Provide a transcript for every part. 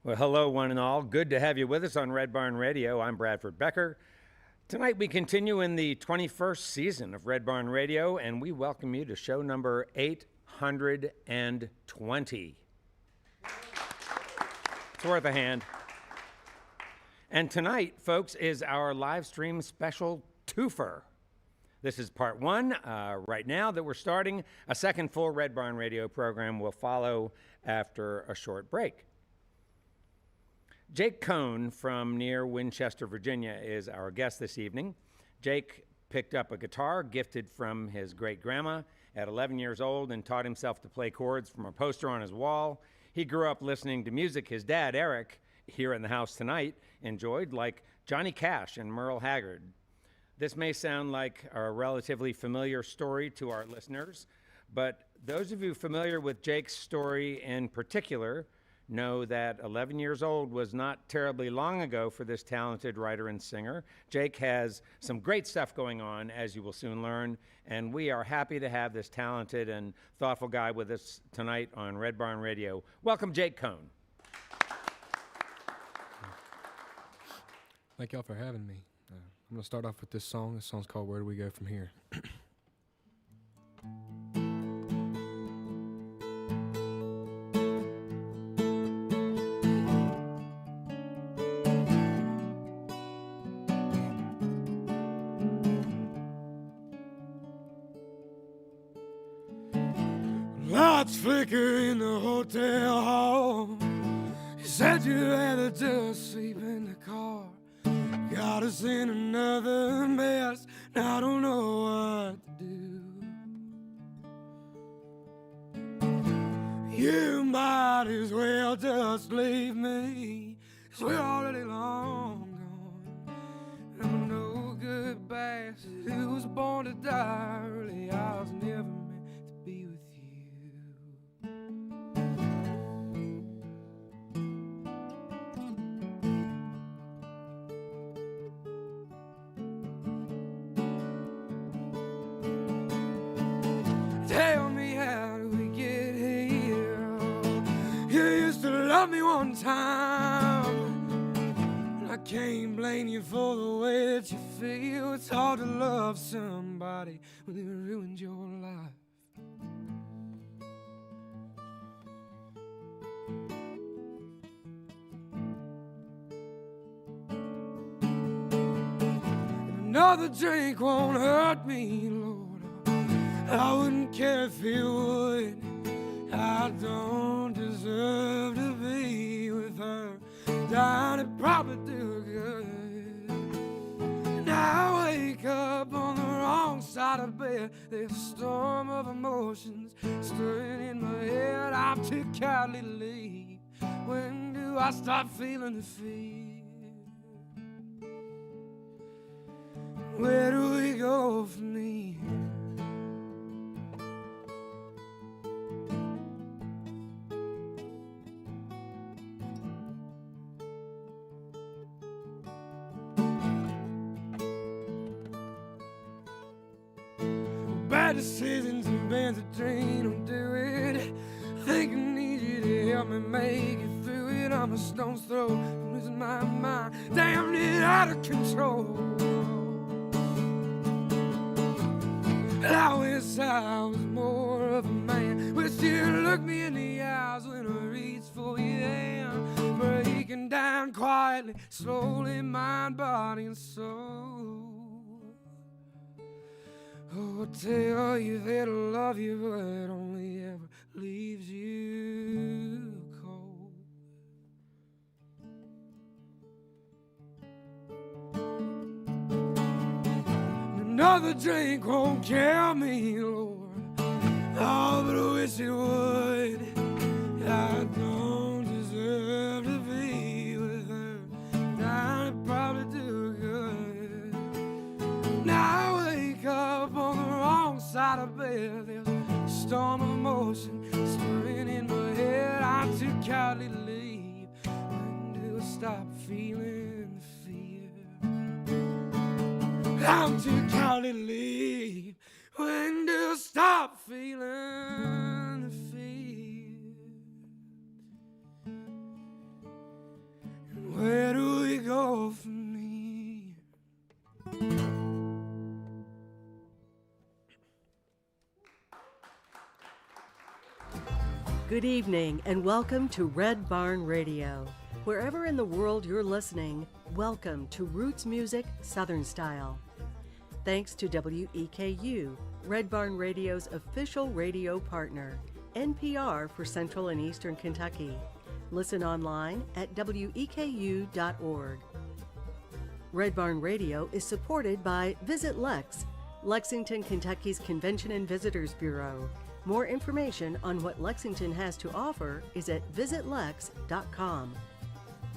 Well, hello, one and all. Good to have you with us on Red Barn Radio. I'm Bradford Becker. Tonight we continue in the 21st season of Red Barn Radio, and we welcome you to show number 820. It's worth a hand. And tonight, folks, is our live stream special twofer. This is part one. Right now that we're starting, a second full Red Barn Radio program will follow after a short break. Jake Kohn from near Winchester, Virginia, is our guest this evening. Jake picked up a guitar gifted from his great-grandma at 11 years old and taught himself to play chords from a poster on his wall. He grew up listening to music his dad, Eric, here in the house tonight, enjoyed, like Johnny Cash and Merle Haggard. This may sound like a relatively familiar story to our listeners, but those of you familiar with Jake's story in particular know that 11 years old was not terribly long ago for this talented writer and singer. Jake has some great stuff going on, as you will soon learn, and we are happy to have this talented and thoughtful guy with us tonight on Red Barn Radio. Welcome, Jake Kohn. Thank y'all for having me. I'm going to start off with this song. This song's called Where Do We Go From Here? Lights flicker in the hotel hall. You said you'd rather just sleep in the car. Got us in another mess, and I don't know what to do. You might as well just leave me, 'cause we're already long gone. I'm no good bastard who was born to die early. I was never meant to be with you. Tell me, how do we get here? You used to love me one time, and I can't blame you for the way that you feel. It's hard to love somebody when they ruined your life. Another drink won't hurt me, Lord. I wouldn't care if it would. I don't deserve to be with her. Dying it probably do good. And I wake up on the wrong side of bed. There's a storm of emotions stirring in my head. I'm too cowardly to leave. When do I start feeling the fear? Where do we go from here? Bad decisions and bands of dream don't do it. Think I need you to help me make it through it. I'm a stone's throw from losing my mind, damn it, out of control. I wish I was more of a man. Wish you'd look me in the eyes when I reach for you. Then breaking down quietly, slowly, mind, body, and soul. Oh, I'll tell you that I love you, but only ever leaves you cold. Another drink won't kill me, Lord. Oh, but I wish it would. I don't deserve to be with her. I'd probably do good. Now I wake up on the wrong side of bed. There's a storm of emotion stirring in my head. I'm too cowardly to leave. When do I stop feeling the fear? I'm too cowardly to leave. When do I stop feeling the fear? Good evening and welcome to Red Barn Radio. Wherever in the world you're listening, welcome to Roots Music Southern Style. Thanks to WEKU, Red Barn Radio's official radio partner, NPR for Central and Eastern Kentucky. Listen online at weku.org. Red Barn Radio is supported by Visit Lex, Lexington, Kentucky's Convention and Visitors Bureau. More information on what Lexington has to offer is at visitlex.com.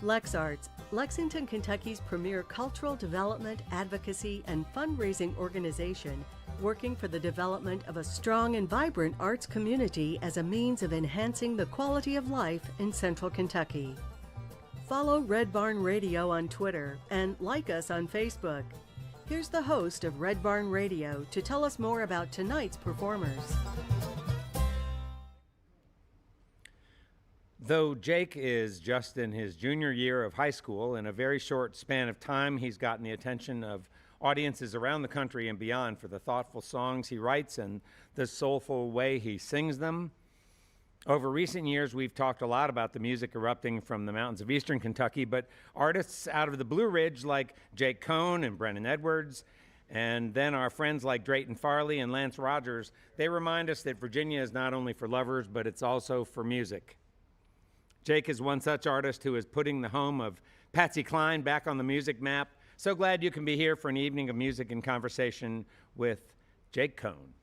LexArts, Lexington, Kentucky's premier cultural development, advocacy, and fundraising organization, working for the development of a strong and vibrant arts community as a means of enhancing the quality of life in Central Kentucky. Follow Red Barn Radio on Twitter and like us on Facebook. Here's the host of Red Barn Radio to tell us more about tonight's performers. Though Jake is just in his junior year of high school, in a very short span of time, he's gotten the attention of audiences around the country and beyond for the thoughtful songs he writes and the soulful way he sings them. Over recent years, we've talked a lot about the music erupting from the mountains of eastern Kentucky, but artists out of the Blue Ridge like Jake Kohn and Brennan Edwards, and then our friends like Drayton Farley and Lance Rogers, they remind us that Virginia is not only for lovers, but it's also for music. Jake is one such artist who is putting the home of Patsy Cline back on the music map. So glad you can be here for an evening of music and conversation with Jake Kohn.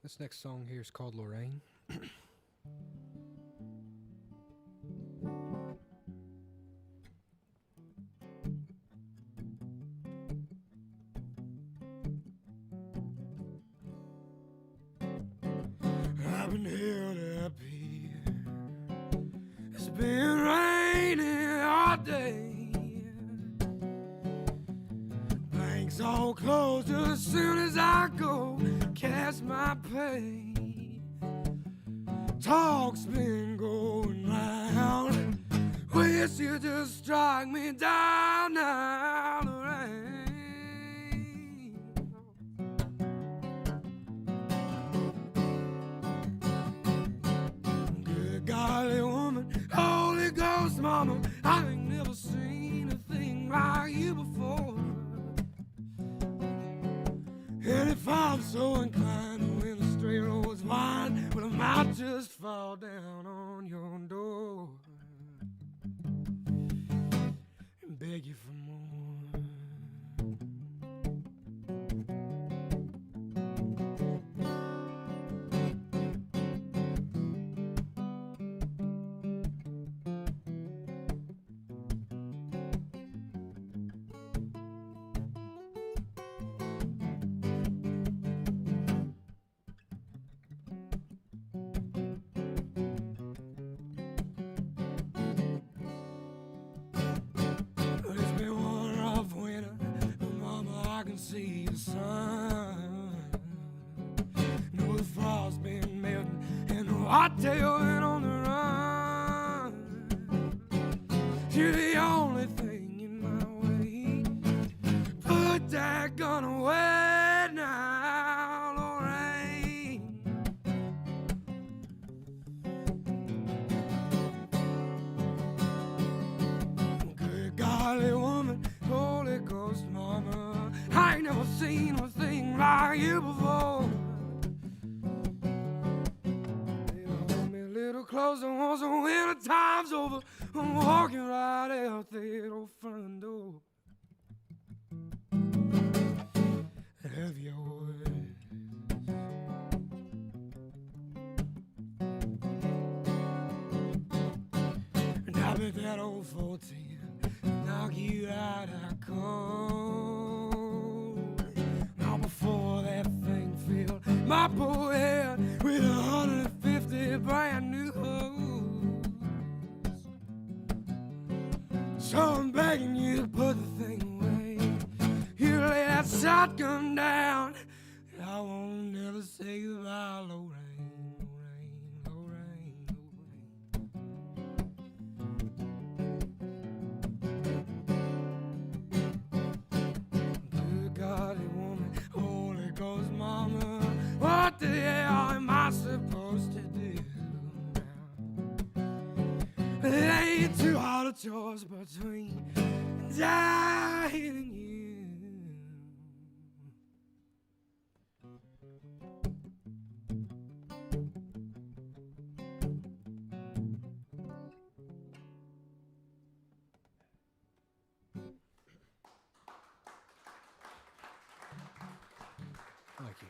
This next song here is called Lorraine. I've been held up here. It's been raining all day. Banks all closed as soon as I go cast my pay. Talk's been going round. Wish you just strike me down now, Lorraine. Golly woman, Holy Ghost mama, I ain't never seen a thing like you before. And if I'm so inclined to win the straight road's wine, well, I might just fall down on your door and beg you for more. See the sun. Know the frost's been melting and the whitetail been on the run. You're the only thing in my way. Put that gun away now, Lorraine. Good golly woman, Holy Ghost mama, I ain't never seen a thing like you before. You hold me a little closer once the winter time's over. I'm walking right out that old front door. Have your words. And I bet that old 14 knock you out, I come. Before that thing filled my poor head with 150 brand new hoes. So I'm begging you to put the thing away. You lay that shotgun down, and I won't never say goodbye, Lorraine, Lorraine, Lorraine, Lorraine. Good supposed to do now. It ain't too hard a choice between dying and you. Thank you.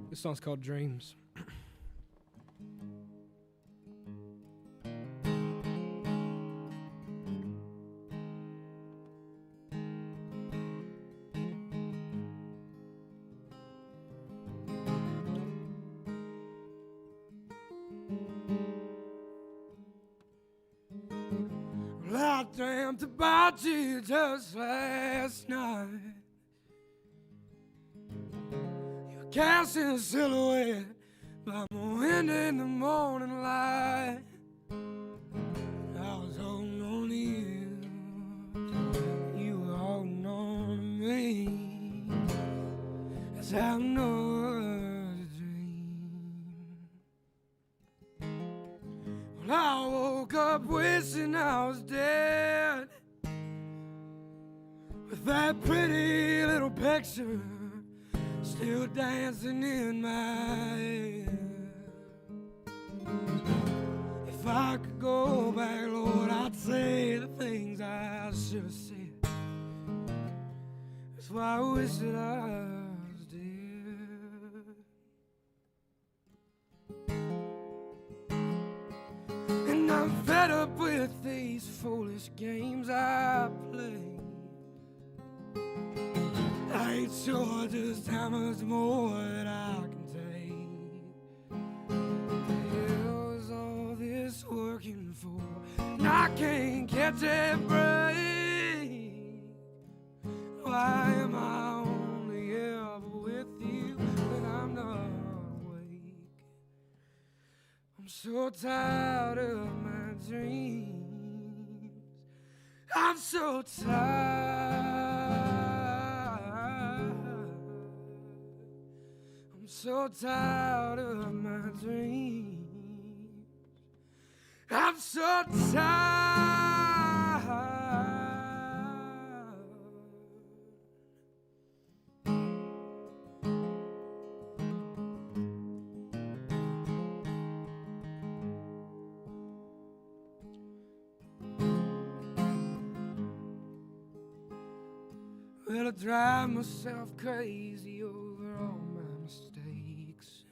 This song's called Dreams. Well, I dreamt about you just last night. You're casting a silhouette by my window in the morning light. I was holding on to you. You were holding on to me. That's how I know it was a dream. Well, I woke up wishing I was dead, with that pretty little picture still dancing in my head. If I could go back, Lord, I'd say the things I should have said. That's why I wish that I was dead. And I'm fed up with these foolish games I play. I ain't sure just how much more that I can take. What was all this working for? And I can't catch a break. Why am I only ever with you when I'm not awake? I'm so tired of my dreams. I'm so tired. I'm so tired of my dreams. I'm so tired. Well, I drive myself crazy over all my mistakes,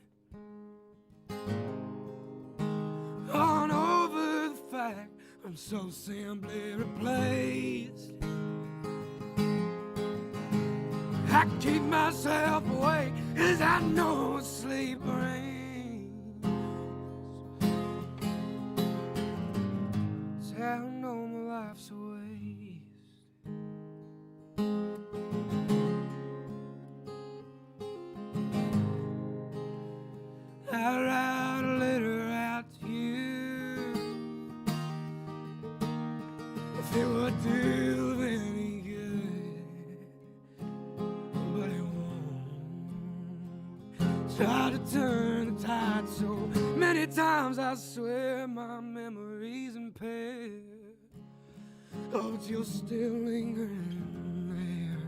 on over the fact I'm so simply replaced. I keep myself awake 'cause I know what sleep brings. It's how I know my life's a waste. I write a letter out to you, if it would do any good, but it won't. Try to turn the tide so many times I swear my memory's impaired. Oh, but you're still lingering there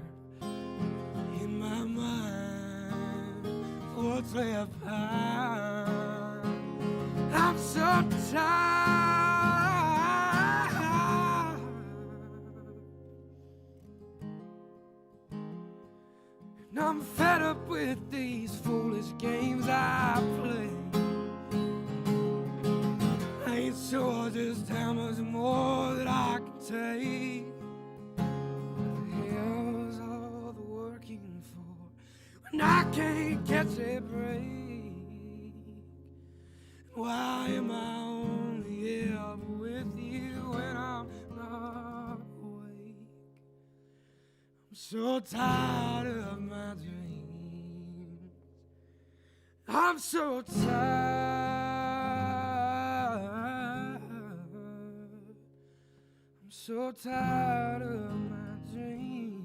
in my mind. What's left behind? I'm so tired. And I'm fed up with these foolish games I play. I ain't sure just how much more that I can take. What the hell's all the working for when I can't catch a break? Why am I only ever with you when I'm not awake? I'm so tired of my dreams. I'm so tired. I'm so tired of my dreams.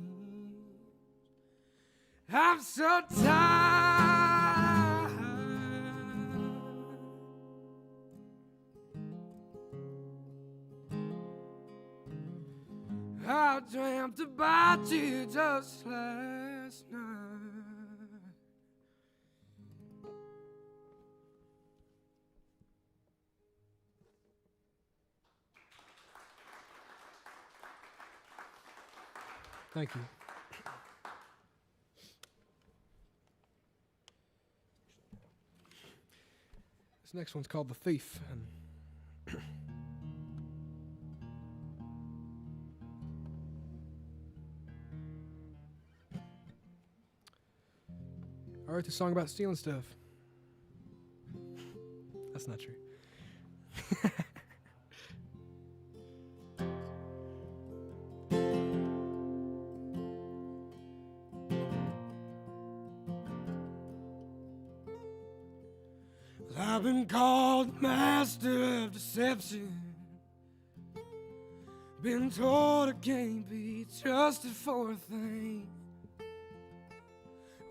I'm so tired. I dreamt about you just last night. Thank you. This next one's called The Thief. And I wrote this song about stealing stuff. That's not true. I've been called master of deception. Been told I can't be trusted for a thing.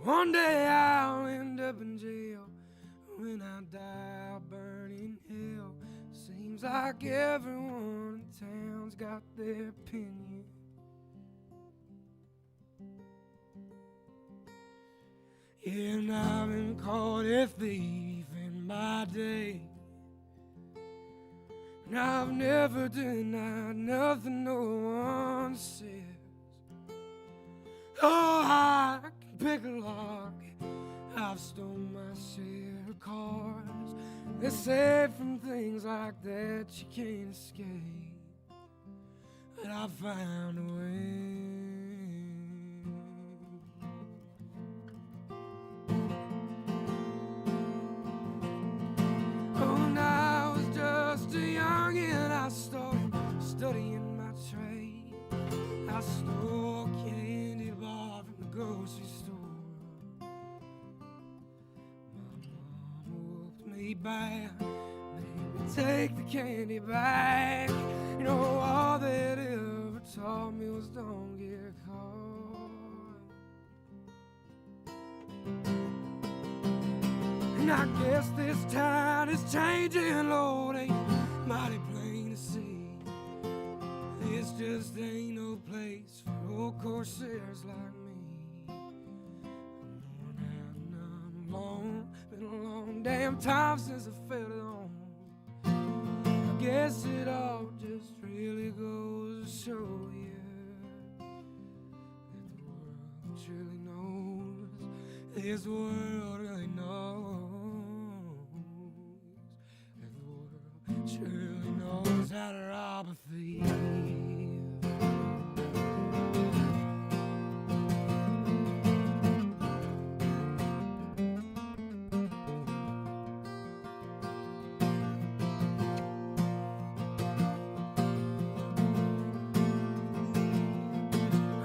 One day I'll end up in jail. When I die, I'll burn in hell. Seems like everyone in town's got their opinion. Yeah, and I've been called a thief in my day. And I've never denied nothing no one says. Oh, I can pick a lock. I've stolen my share of cars. They say from things like that you can't escape, but I found a way. Oh, and I was just a youngin', I started studying my trade. I stole a candy bar from the grocery store. My mom whooped me back, made me take the candy back. You know, all that ever taught me was don't get caught. And I guess this town is changing, Lord, ain't mighty plain to see. This just ain't no place for old corsairs like me. I'm worn out and I'm alone. Been a long damn time since I felt it on. I guess it all just really goes to show you that the world truly knows. This world really knows. That the world truly knows how to rob a thief.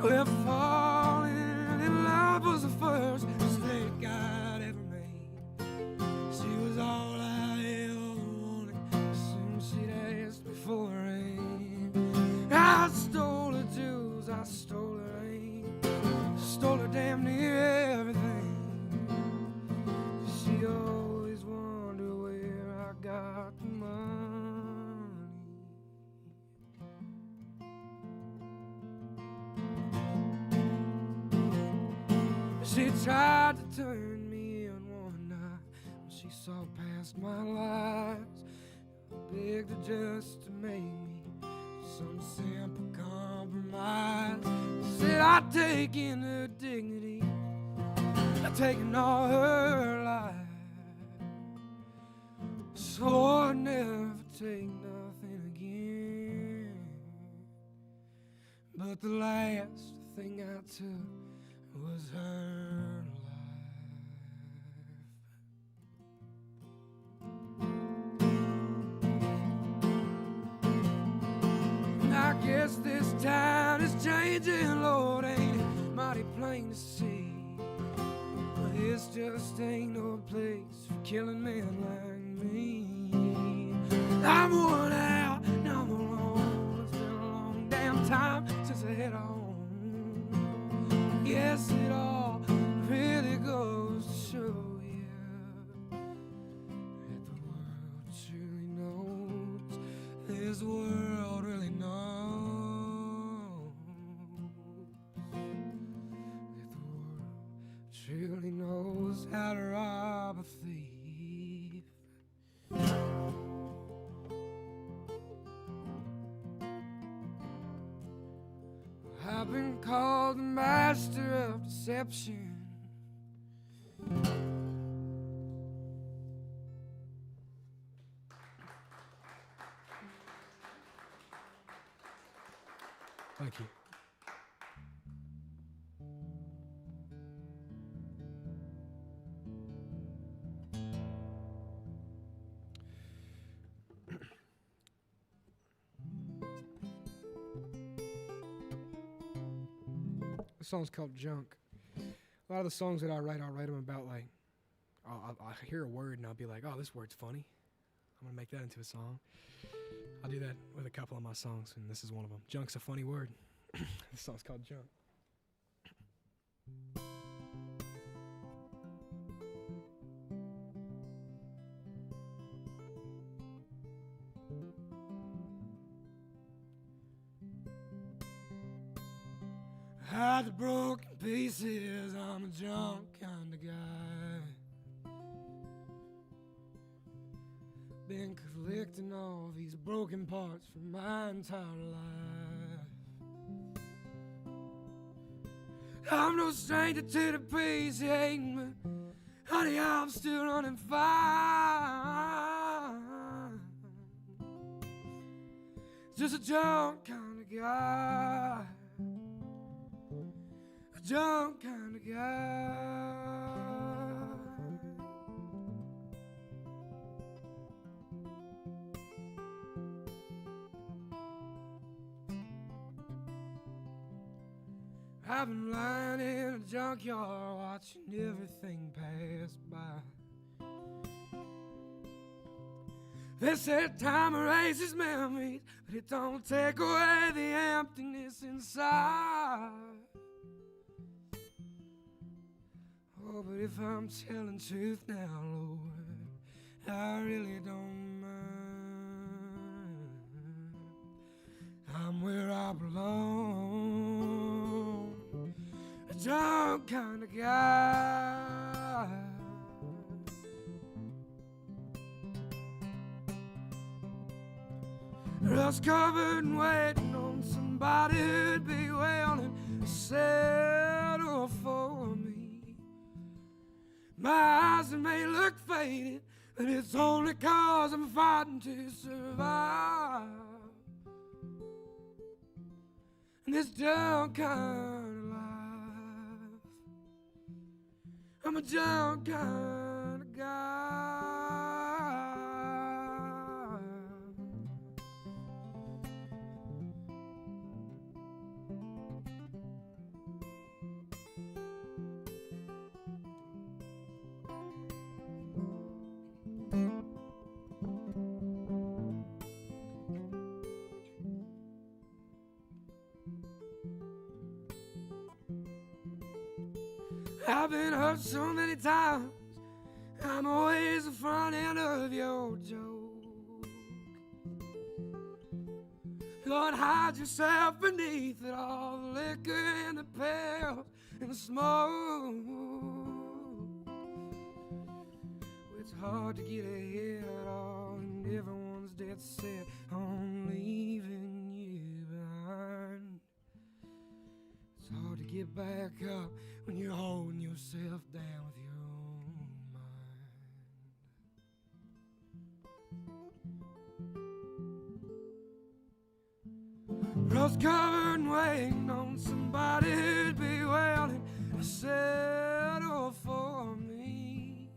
Well, falling in love was the first mistake I'd ever made. She was all I ever wanted. Soon she'd asked me for a ring. I stole her jewels, I stole her ring, stole her damn near everything. She always wondered where I got the money. She tried to turn me in one night when she saw past my lies. I begged her just to make me some simple compromise. She said I'd taken her dignity, I'd taken all her life. Swore I'd never take nothing again. But the last thing I took was her life. And I guess this town is changing, Lord, ain't it mighty plain to see. But this just ain't no place for killing men like me. I'm worn out, and I'm alone. It's been a long damn head on. Yes, it all really goes to show you that the world truly knows, this world really knows, that the world truly knows how to rob a thief. I've been called the master of deception. Thank you. The song's called Junk. A lot of the songs that I write them about, like, I'll hear a word and I'll be like, oh, this word's funny. I'm going to make that into a song. I'll do that with a couple of my songs, and this is one of them. Junk's a funny word. This song's called Junk. Hide the broken pieces, I'm a junk kind of guy. Been collecting all these broken parts for my entire life. I'm no stranger to the peace hating, but honey, I'm still running fine. Just a junk kind of guy. A junk kind of guy. I've been lying in a junkyard watching everything pass by. They said time erases memories, but it don't take away the emptiness inside. Oh, but if I'm telling truth now, Lord, I really don't mind. I'm where I belong, a junk kind of guy. Rust covered and waiting on somebody who'd be willing to settle for me. My eyes may look faded, but it's only 'cause I'm fighting to survive. In this junk kind of life, I'm a junk kind of guy. I've been hurt so many times, I'm always the front end of your joke. Lord, hide yourself beneath it all, the liquor and the pills and the smoke. It's hard to get ahead at all, and everyone's dead set on leaving you behind. It's hard to get back up when you're holding yourself down with your own mind. Rust covered and waiting on somebody who'd be willing to settle for me.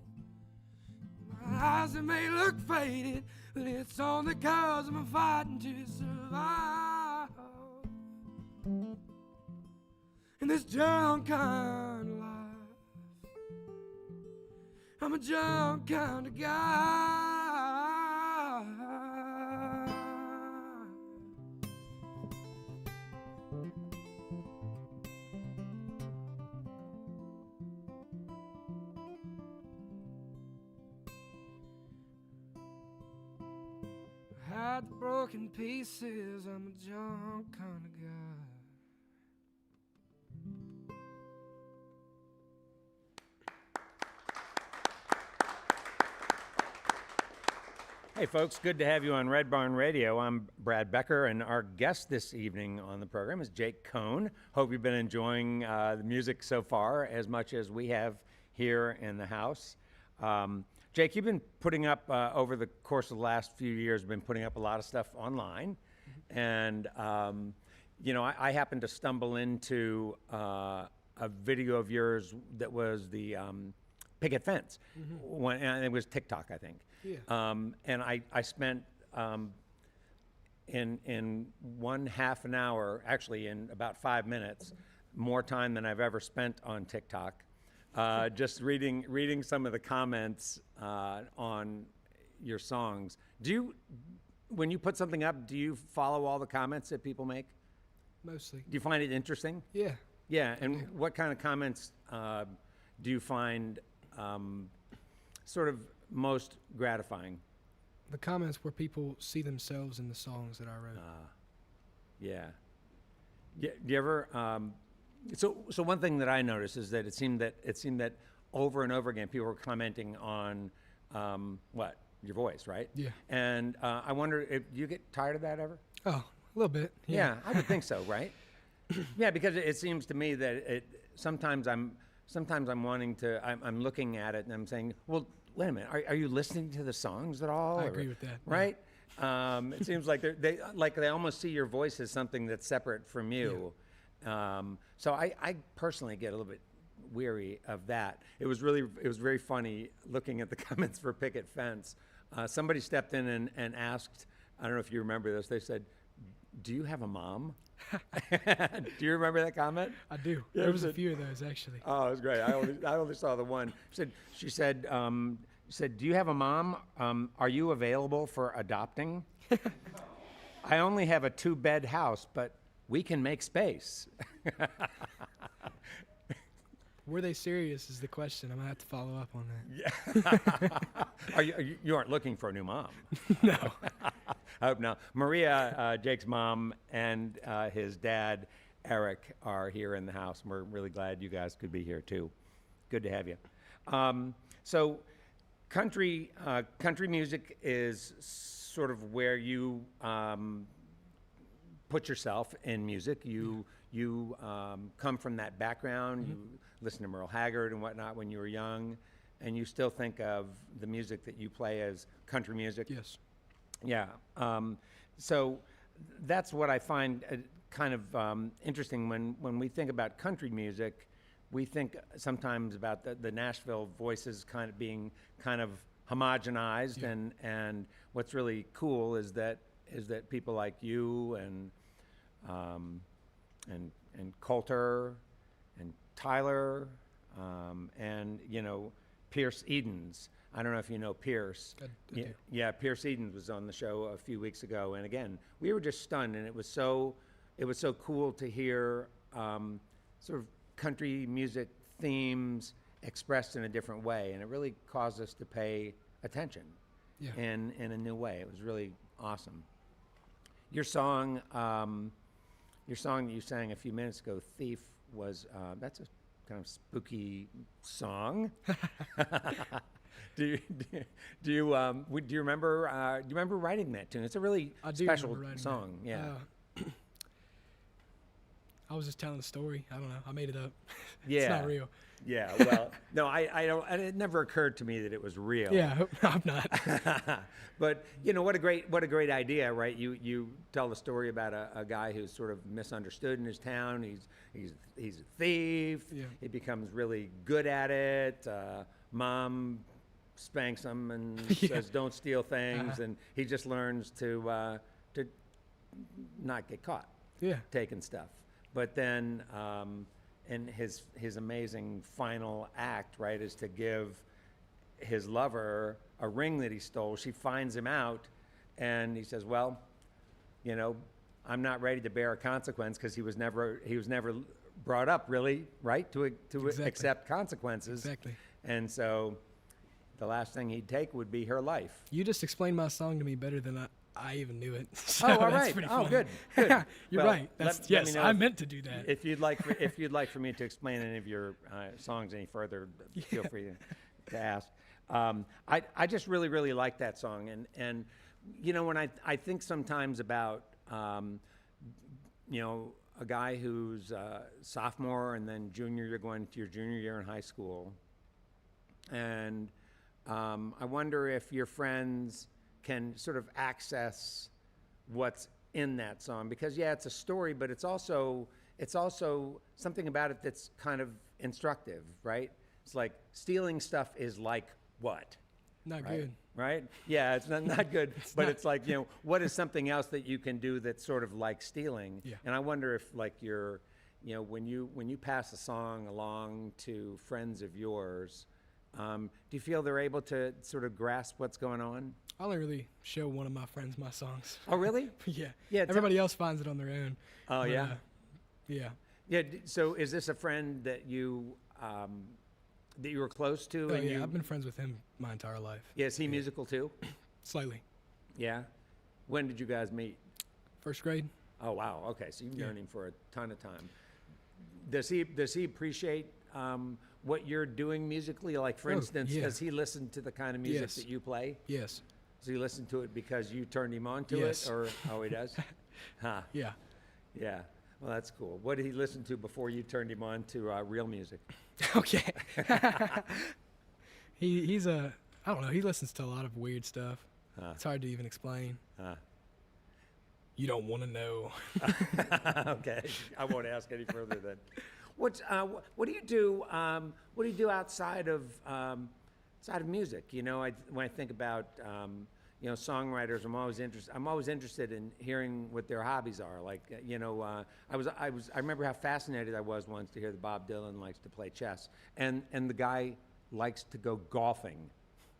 My eyes that may look faded, but it's only 'cause I'm fighting to survive. In this junk kind of life, I'm a junk kind of guy. got the broken pieces. I'm a junk kind of guy. Hey, folks, good to have you on Red Barn Radio. I'm Brad Becker, and our guest this evening on the program is Jake Kohn. Hope you've been enjoying the music so far as much as we have here in the house. Jake, you've been putting up, over the course of the last few years, been putting up a lot of stuff online. And, I happened to stumble into a video of yours that was the Picket fence. And it was TikTok, I think. Yeah. And I spent in 1/2 an hour, actually in about 5 minutes, more time than I've ever spent on TikTok, just reading some of the comments on your songs. When you put something up, do you follow all the comments that people make? Mostly. Do you find it interesting? Yeah. Yeah, and what kind of comments do you find sort of most gratifying? The comments where people see themselves in the songs that I wrote. Yeah. Do you ever? So one thing that I noticed is that it seemed that over and over again people were commenting on your voice, right? Yeah. And I wonder if you get tired of that ever? Oh, a little bit. Yeah, I would think so, right? Yeah, because it seems to me that sometimes I'm wanting to. I'm looking at it and I'm saying, well, wait a minute, are you listening to the songs at all? I agree with that. Right? Yeah. It seems like they almost see your voice as something that's separate from you. Yeah. So I personally get a little bit weary of that. It was very funny looking at the comments for Picket Fence. Somebody stepped in and asked, I don't know if you remember this, they said, "Do you have a mom?" Do you remember that comment? I do. Yeah, there was a few of those actually. Oh, it was great. I only saw the one. She said, "Do you have a mom? Are you available for adopting?" I only have a 2-bed house, but we can make space. Were they serious is the question. I'm going to have to follow up on that. Yeah. You aren't looking for a new mom? No. I hope not. Maria, Jake's mom, and his dad, Eric, are here in the house. We're really glad you guys could be here, too. Good to have you. So country music is sort of where you put yourself in music. You come from that background. You listen to Merle Haggard and whatnot when you were young, and you still think of the music that you play as country music. Yes. Yeah. So that's what I find kind of interesting when we think about country music. We think sometimes about the Nashville voices kind of being kind of homogenized, Yeah. and what's really cool is that people like you and Coulter and Tyler and Pierce Edens. I don't know if you know Pierce. I do. Yeah, Pierce Edens was on the show a few weeks ago, and again, we were just stunned, and it was so cool to hear sort of country music themes expressed in a different way, and it really caused us to pay attention Yeah. in a new way. It was really awesome. Your song that you sang a few minutes ago, "Thief," was that's a kind of spooky song. Do you remember writing that tune? It's a really special song. That. Yeah. I was just telling a story. I don't know. I made it up. Yeah. It's not real. Yeah. Well, no, I don't. And it never occurred to me that it was real. Yeah, I'm not. But what a great idea, right? You tell the story about a guy who's sort of misunderstood in his town. He's a thief. Yeah. He becomes really good at it. Mom spanks him and says, "Don't steal things," and he just learns to not get caught Yeah. taking stuff. But then, and his amazing final act, right, is to give his lover a ring that he stole. She finds him out, and he says, "Well, I'm not ready to bear a consequence," because he was never brought up really, right, to Exactly. accept consequences. Exactly. And so, the last thing he'd take would be her life. You just explained my song to me better than I even knew it. So Oh, all that's right. pretty Oh, funny. good. Good. You're Well, right. let Yes, me know I meant to do that. If you'd like, for me to explain any of your songs any further, feel free to ask. I just really, really like that song, and you know, when I think sometimes about you know, a guy who's sophomore and then junior, you're going to your junior year in high school, and I wonder if your friends can sort of access what's in that song, because yeah, it's a story, but it's also something about it that's kind of instructive, right? It's like stealing stuff is like what? Not Right? good. Right? Yeah, it's not good, but it's like, you know, what is something else that you can do that's sort of like stealing? Yeah. And I wonder if like you know, when you pass a song along to friends of yours, do you feel they're able to sort of grasp what's going on? I only really show one of my friends my songs. Oh, really? Yeah. Yeah, Everybody else finds it on their own. Oh, But, yeah? Yeah. Yeah, so is this a friend that you were close to? Oh, and yeah. you, I've been friends with him my entire life. yeah, is he musical too? Slightly. Yeah? When did you guys meet? First grade. Oh, wow, okay, so you've Yeah. known him for a ton of time. Does he appreciate what you're doing musically? Like, for Oh, instance, yeah. does he listen to the kind of music Yes. that you play? Yes. Does he listen to it because you turned him on to Yes. it? Or, oh, he does? Huh, Yeah. yeah. Well, that's cool. What did he listen to before you turned him on to real music? Okay. He's I don't know. He listens to a lot of weird stuff. It's hard to even explain. You don't want to know. Okay, I won't ask any further then. What do you do? What do you do outside of music? You know, when I think about you know, songwriters, I'm always interested in hearing what their hobbies are. Like, you know, I remember how fascinated I was once to hear that Bob Dylan likes to play chess, and the guy likes to go golfing.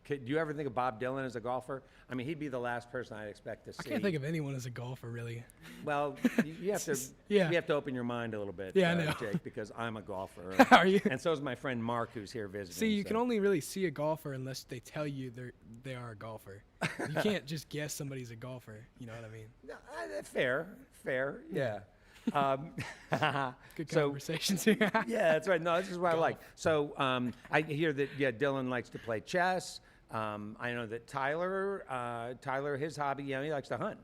Do you ever think of Bob Dylan as a golfer? I mean, he'd be the last person I'd expect to see. I can't think of anyone as a golfer, really. Well, you have to Yeah. you have to open your mind a little bit, Yeah, I know. Jake, because I'm a golfer. Are you? And so is my friend Mark, who's here visiting. See, you so- can only really see a golfer unless they tell you they are a golfer. You can't just guess somebody's a golfer. You know what I mean? No, fair, yeah. Good So- conversations here. Yeah, that's right. No, this is what I like. So I hear that Dylan likes to play chess. I know that Tyler, his hobby, you know, he likes to hunt.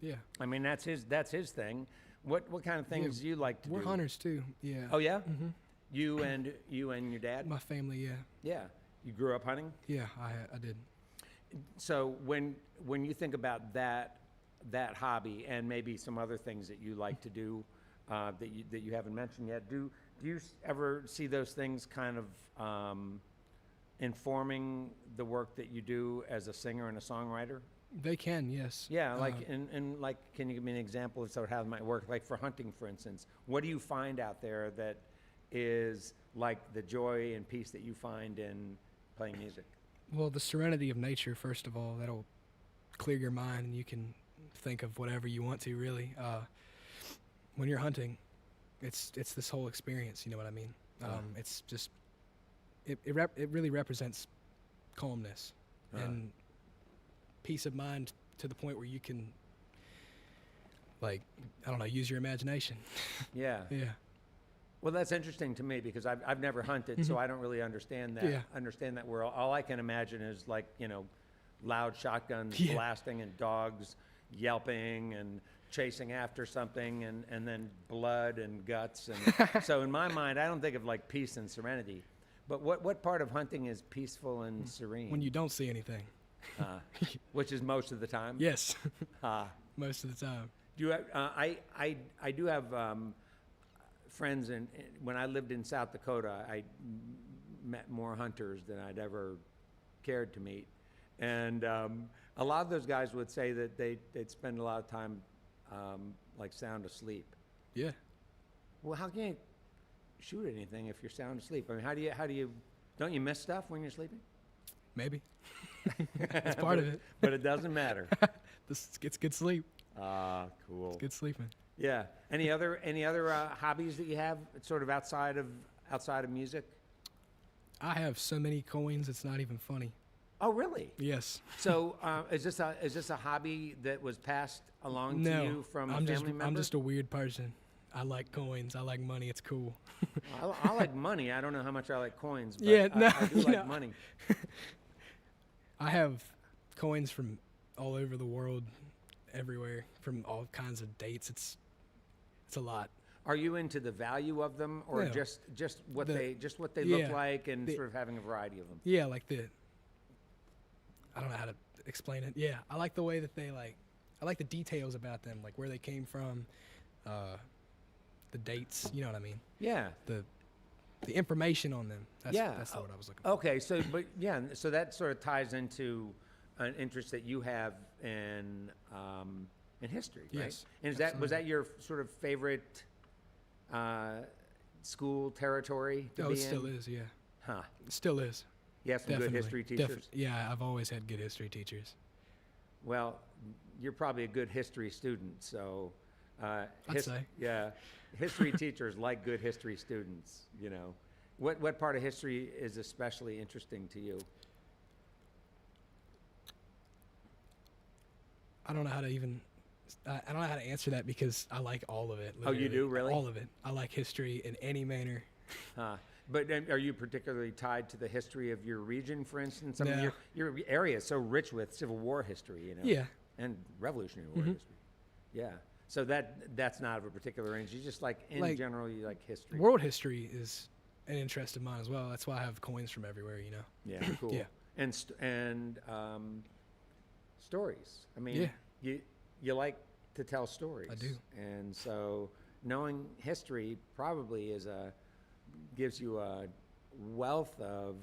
Yeah. I mean, that's his thing. What kind of things do you like to We're do? hunters too. Yeah. Oh yeah. You and your dad. My family, yeah. Yeah. You grew up hunting. Yeah, I did. So when you think about that hobby and maybe some other things that you like to do that you haven't mentioned yet, do you ever see those things kind of informing the work that you do as a singer and a songwriter? They can, yes. Yeah, like and like, can you give me an example of sort of how it might work? Like for hunting, for instance, what do you find out there that is like the joy and peace that you find in playing music? Well, the serenity of nature, first of all, that'll clear your mind and you can think of whatever you want to, really. When you're hunting, it's this whole experience, you know what I mean? It's just, it really represents calmness and peace of mind to the point where you can, like, I don't know, use your imagination. Yeah. Yeah. Well, that's interesting to me because I've never hunted, so I don't really understand that. Yeah. Understand that world. All I can imagine is like, you know, loud shotguns Yeah. blasting and dogs yelping and chasing after something and then blood and guts and so in my mind I don't think of like peace and serenity. But what part of hunting is peaceful and serene? When you don't see anything. Which is most of the time. Yes. Uh, Most of the time. Do you have, I do have friends, and when I lived in South Dakota, I met more hunters than I'd ever cared to meet. And a lot of those guys would say that they'd spend a lot of time like sound asleep. Yeah. Well, how can you shoot anything if you're sound asleep? I mean, how do you don't you miss stuff when you're sleeping? Maybe. That's part of it. But it doesn't matter. It's good sleep. Ah, cool. It's good sleeping. Yeah. Any other hobbies that you have sort of outside of music? I have so many coins, it's not even funny. Oh, really? Yes. So is this a hobby that was passed along to you from a family member? I'm just a weird person. I like coins. I like money. It's cool. I like money. I don't know how much I like coins, but Yeah, no, I do like money. I have coins from all over the world, everywhere, from all kinds of dates. It's a lot. Are you into the value of them, or No. just what they look Yeah, like, and sort of having a variety of them? Yeah, like I don't know how to explain it. Yeah, I like the way that I like the details about them, like where they came from, the dates. You know what I mean? Yeah. The information on them. That's the word I was looking for. Okay, so so that sort of ties into an interest that you have in history, right? Yes, And was that your sort of favorite school territory to be It in? still is. Yeah, Huh. it still is. You have some Definitely. good history teachers. Yeah, I've always had good history teachers. Well, you're probably a good history student, so I'd say. yeah, history teachers like good history students. You know, what part of history is especially interesting to you? I don't know how to answer that because I like all of it. Oh, you do? Really? All of it. I like history in any manner. But are you particularly tied to the history of your region, for instance? I mean, No. your area is so rich with Civil War history, you know? Yeah. And Revolutionary War history. Yeah. So that's not of a particular range. You just like, in general, you like history. World history is an interest of mine as well. That's why I have coins from everywhere, you know? Yeah, cool. Yeah. And stories. I mean, you like to tell stories. I do. And so knowing history probably gives you a wealth of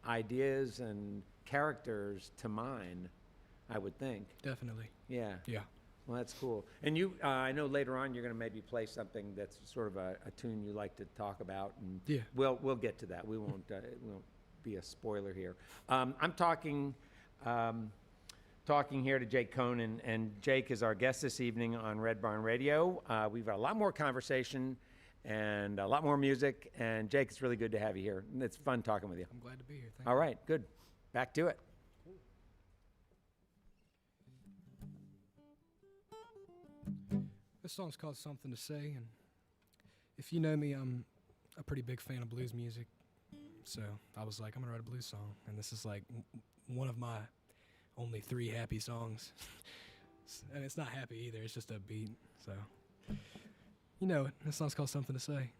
ideas and characters to mine, I would think. Definitely. Yeah. Yeah. Well, that's cool. And you, I know later on you're going to maybe play something that's sort of a tune you like to talk about, and Yeah. we'll get to that. We won't be a spoiler here. I'm talking here to Jake Kohn, and Jake is our guest this evening on Red Barn Radio. We've got a lot more conversation and a lot more music, and Jake, it's really good to have you here. It's fun talking with you. I'm glad to be here. Thank All right, good. Back to it. This song's called Something to Say, and if you know me, I'm a pretty big fan of blues music, so I was like, I'm gonna write a blues song, and this is like one of my only 3 happy songs, and it's not happy either, it's just a beat, so you know it. This song's called Something to Say.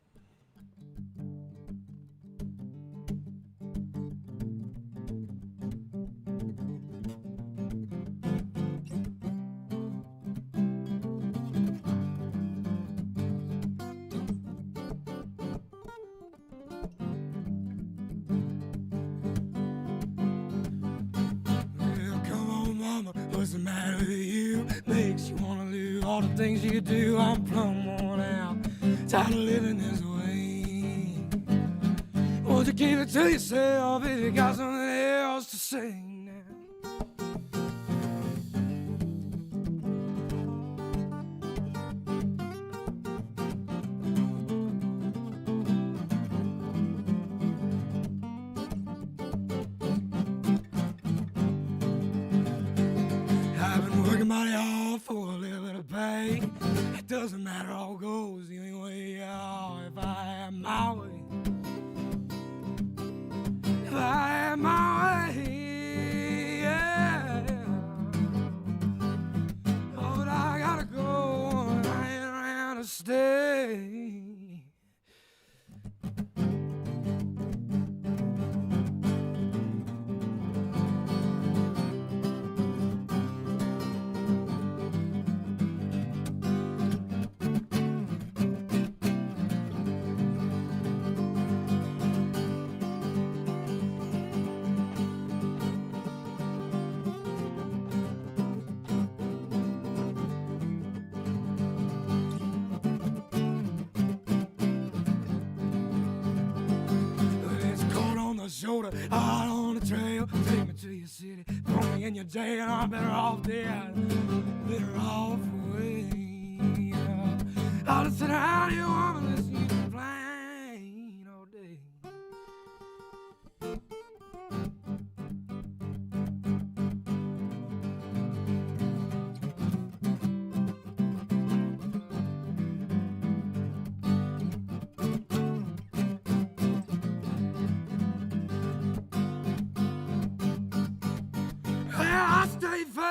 What's the matter with you? Makes you wanna do all the things you do. I'm plumb worn out, tired of living this way. Won't you keep it to yourself if you got something else to say now? Mighty hard for a little bit of pay. It doesn't matter, all goes the only way out. If I had my way, if I had my way, yeah. Oh, but I gotta go, and I ain't around to stay. Shoulder, out on the trail, take me to your city, throw me in your jail. I'm better off dead, better off away. I'll just sit around here, woman, listen to you complain all day.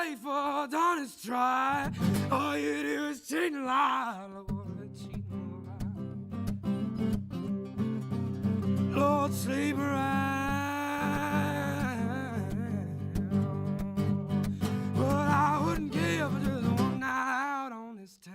faithful, don't it's try. All you do is cheat and lie, Lord, cheat and lie. Lord, sleep around, but I wouldn't give just one night out on this town.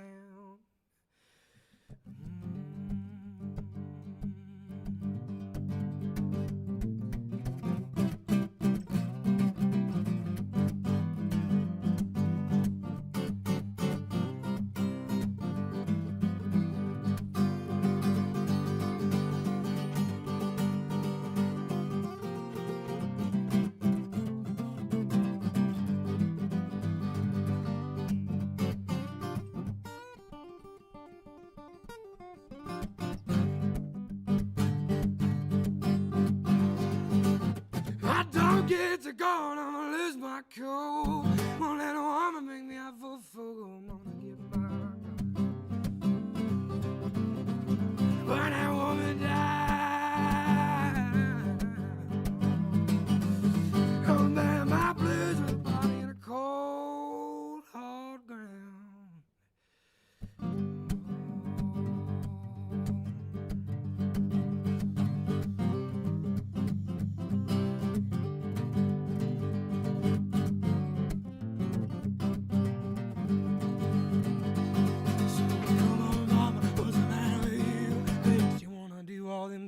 Get to go, I'ma lose my cool. Won't let a woman make me out for a fool. I'm gonna get my when that woman died, oh man, my blues with a body in a cold, hard ground.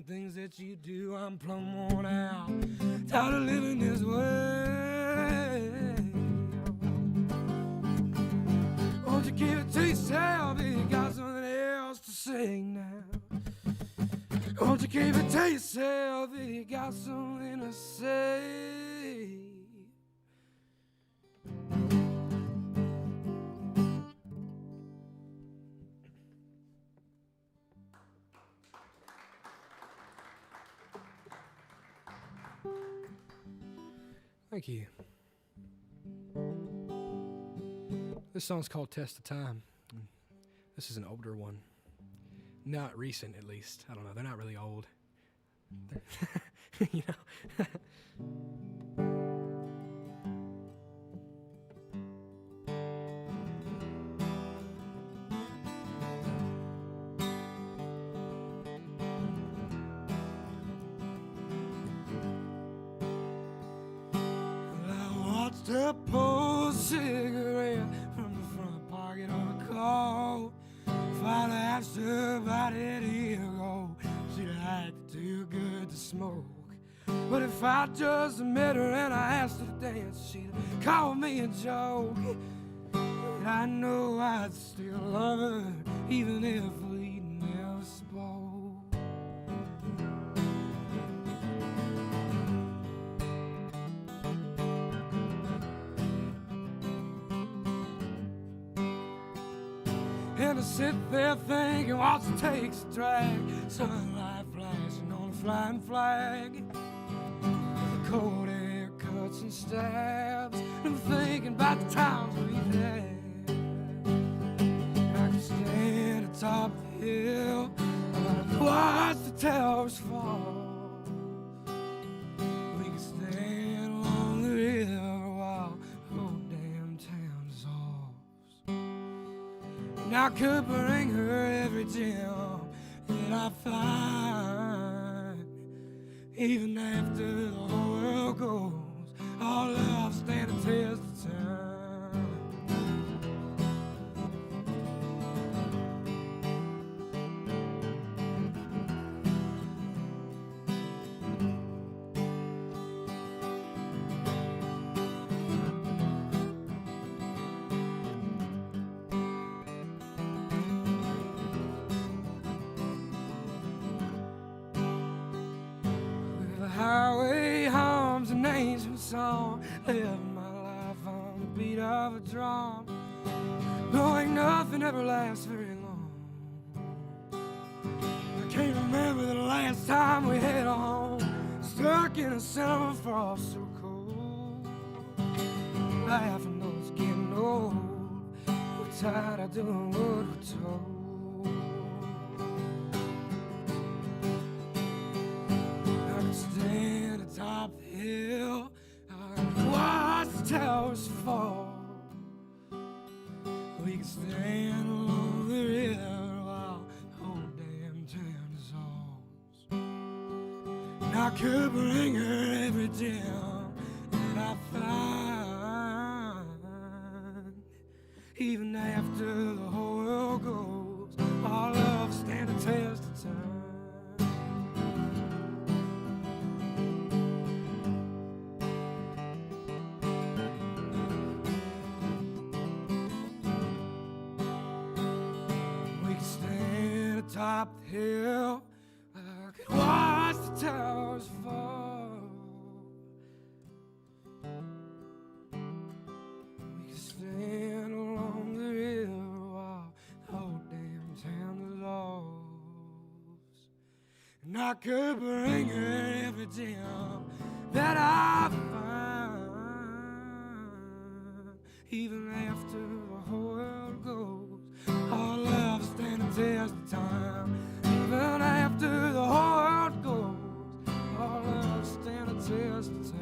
Things that you do, I'm plumb worn out, tired of living this way. Won't you give it to yourself if you got something else to say now? Won't you give it to yourself if you got something to say? Thank you. This song's called Test of Time. This is an older one. Not recent, at least. I don't know. They're not really old. You know? To pull a cigarette from the front pocket of a coat. Father asked her about it a year ago. She'd acted too good to smoke. But if I just met her and I asked her to dance, she'd call me a joke. But I know I'd still love her, even if we never spoke. And I sit there thinking, what's it takes to drag sunlight flashing on a flying flag, with the cold air cuts and stabs. I'm thinking about the times we've had. I can stand atop the hill, watch the towers fall. We can stand along the river while the whole damn town dissolves. And I could bring her every gem that I find. Even after the whole world goes, all love stand a test of time. Highway hums an ancient song, living my life on the beat of a drum, knowing nothing ever lasts very long. I can't remember the last time we head on, stuck in a summer frost so cold. Laughing though it's getting old, we're tired of doing what we're told. Stand atop the hill, I watch the towers fall. could stand along the river while the whole damn town dissolves. And I could bring her every gem that I find. Even after the whole world goes, our love stand the test of time. Top the hill, I could watch the towers fall. We could stand along the river while the whole damn town dissolves. And I could bring her every gem that I find. Even after the whole world goes, our love stand the test of time. Even after the whole world goes, our love stand the test of time.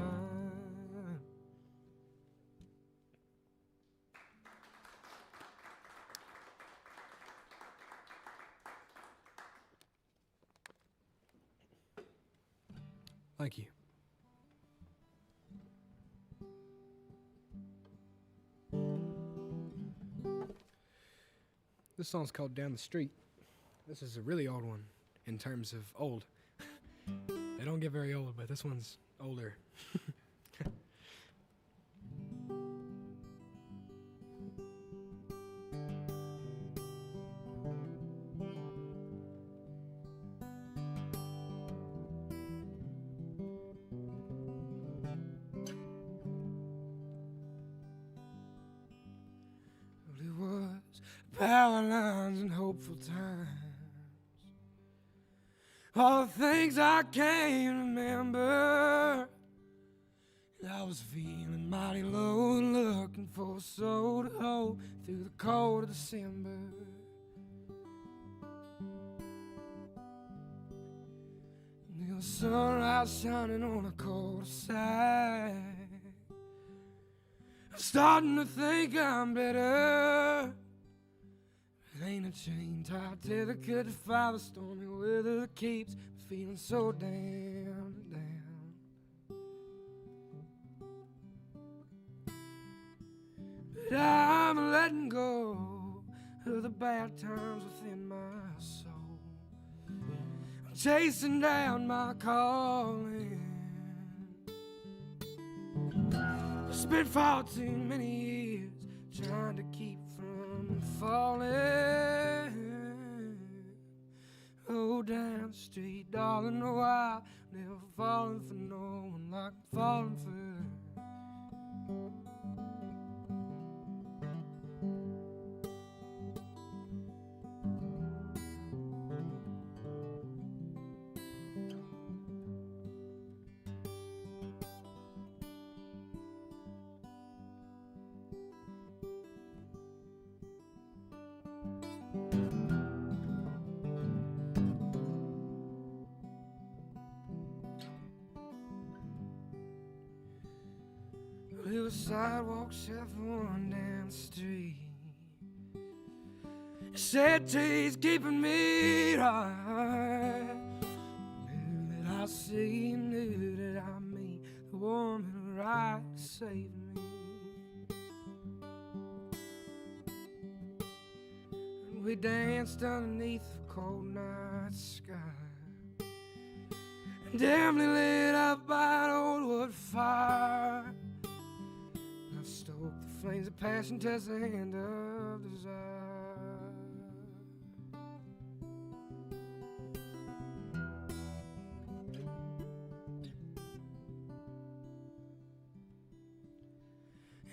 Thank you. This song's called Down the Street. This is a really old one in terms of old. They don't get very old, but this one's older. It was power lines and hopeful times. All the things I can't remember. And I was feeling mighty low and looking for a soul to hold through the cold of December. And there was sunrise shining on a cold side. I'm starting to think I'm better. It ain't a chain tied to the could defy the stormy weather that keeps me feeling so down, down. But I'm letting go of the bad times within my soul. I'm chasing down my calling. I spent far too many years trying to keep from falling. Oh, down the street, darling, no, I've never fallen for no one like I'm falling for her. There was sidewalks everyone down the street. Said he's keeping me right. Knew that I see, knew that I meet the woman right to save me. And we danced underneath the cold night sky, and dimly lit up by an old wood fire. I stoked the flames of passion, touched the hand of desire.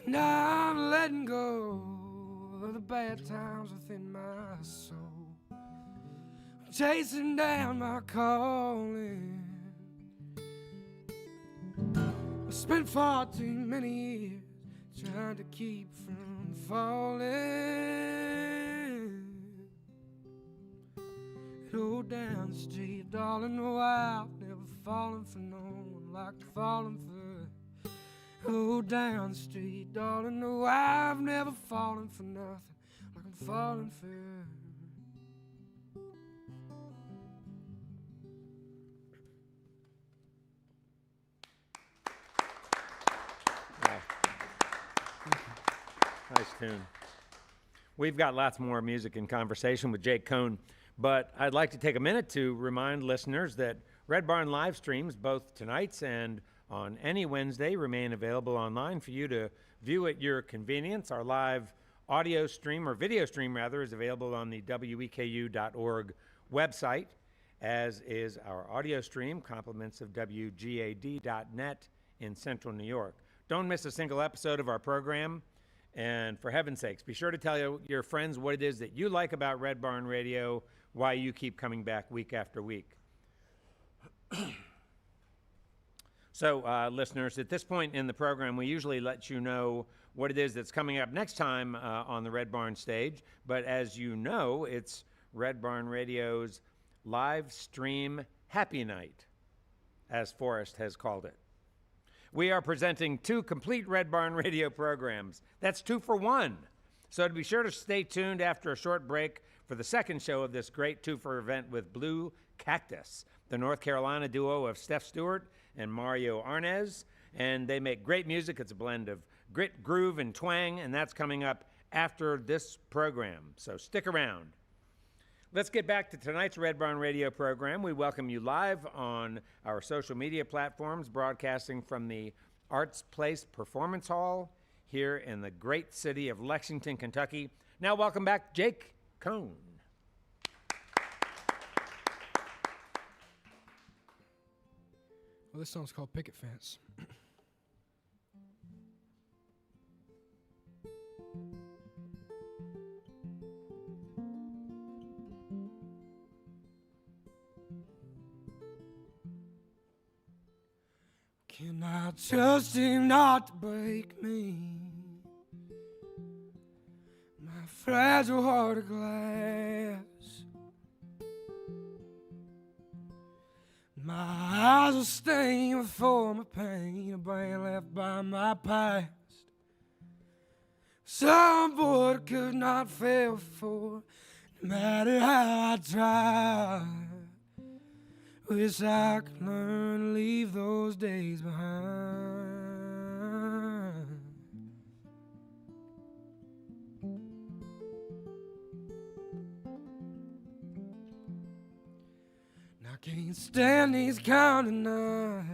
And I'm letting go of the bad times within my soul. I'm chasing down my calling. I spent far too many years trying to keep from falling. Go down the street, darling, no, I've never fallen for no one like I'm falling for. Go down the street, darling, no, I've never fallen for nothing like I'm falling fair. Nice tune. We've got lots more music and conversation with Jake Kohn, but I'd like to take a minute to remind listeners that Red Barn live streams, both tonight's and on any Wednesday, remain available online for you to view at your convenience. Our live audio stream, or video stream rather, is available on the weku.org website, as is our audio stream, compliments of wgad.net in central New York. Don't miss a single episode of our program. And for heaven's sakes, be sure to tell your friends what it is that you like about Red Barn Radio, why you keep coming back week after week. So, listeners, at this point in the program, we usually let you know what it is that's coming up next time on the Red Barn stage. But as you know, it's Red Barn Radio's live stream happy night, as Forrest has called it. We are presenting 2 complete Red Barn Radio programs. That's 2 for 1. So be sure to stay tuned after a short break for the second show of this great 2-for event with Blue Cactus, the North Carolina duo of Steph Stewart and Mario Arnez. And they make great music. It's a blend of grit, groove, and twang, and that's coming up after this program. So stick around. Let's get back to tonight's Red Barn Radio program. We welcome you live on our social media platforms, broadcasting from the Arts Place Performance Hall here in the great city of Lexington, Kentucky. Now welcome back Jake Kohn. Well, this song's called Picket Fence. Can I trust him not to break me? My fragile heart of glass. My eyes will stain with former pain, a brain left by my past. Some boy could not fail for, no matter how I tried. Wish I could learn to leave those days behind. Now I can't stand these counting nights,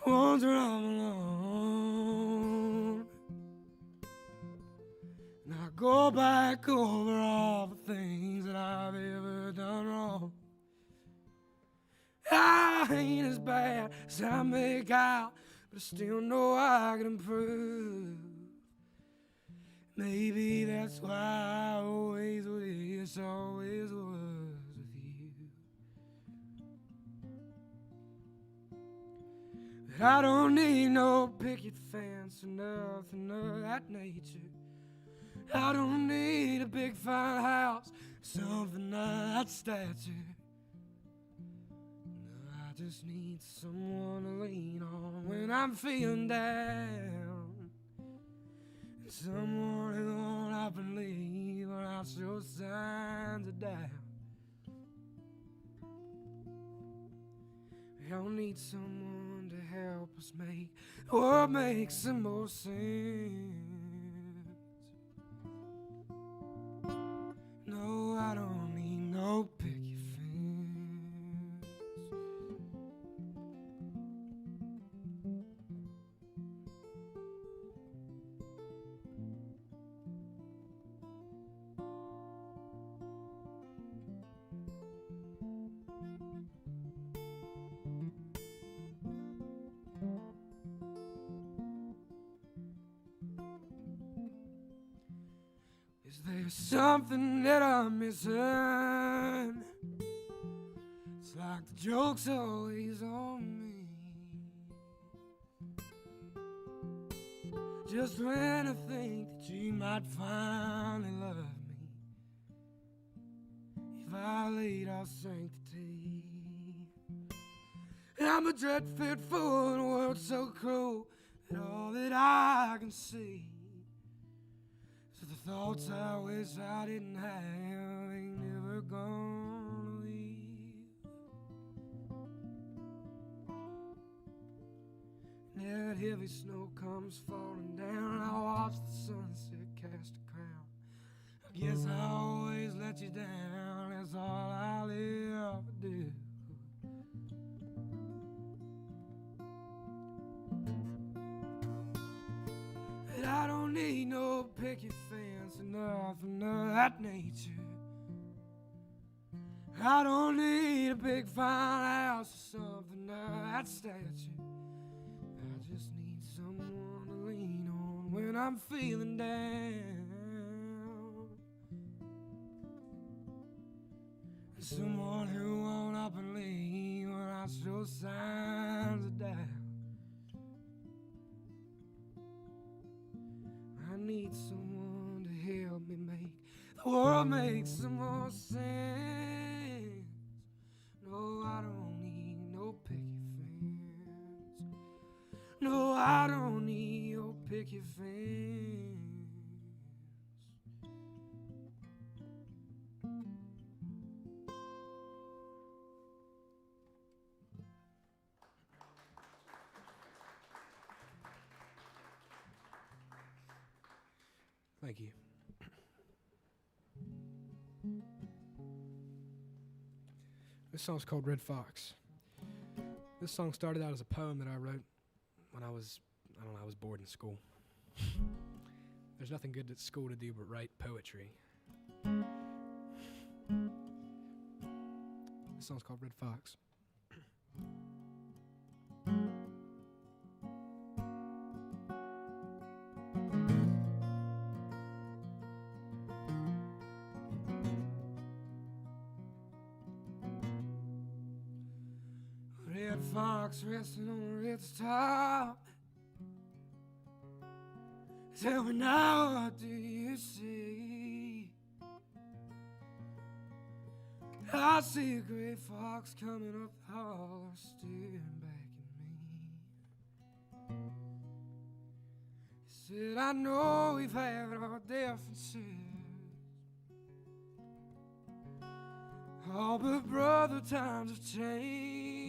ones where I'm alone. And I go back over all the things that I've ever done wrong. I ain't as bad as I make out, but I still know I can improve. Maybe that's why I always wish I always was with you. But I don't need no picket fence or nothing of that nature. I don't need a big fine house, something of that stature. No, I just need someone to lean on when I'm feeling down, and someone who won't up and leave when I show signs of doubt. I don't need someone to help us make the world make some more sense. No, I don't need no picket fence. Is there something that I'm missing? It's like the joke's always on me. Just when I think that you might finally love me, you violate our sanctity. And I'm a dread fit fool in a world so cruel that all that I can see thoughts I wish I didn't have ain't never gonna leave. And that heavy snow comes falling down, I watch the sunset cast a crown. I guess I always let you down, that's all I'll ever do. But I don't need no picket fence or nothing of that nature. I don't need a big fine house or something of that stature. I just need someone to lean on when I'm feeling down. Someone who won't up and lean when I show signs of doubt. I need someone to help me make the world make some more sense. No, I don't need no picket fence. No, I don't need no picket fence. Thank you. This song's called Red Fox. This song started out as a poem that I wrote when I was bored in school. There's nothing good at school to do but write poetry. This song's called Red Fox. Red fox resting on the ridge top. Tell me now, what do you see? I see a gray fox coming up the holler, staring back at me. He said, I know we've had our differences, oh, but brother, times have changed.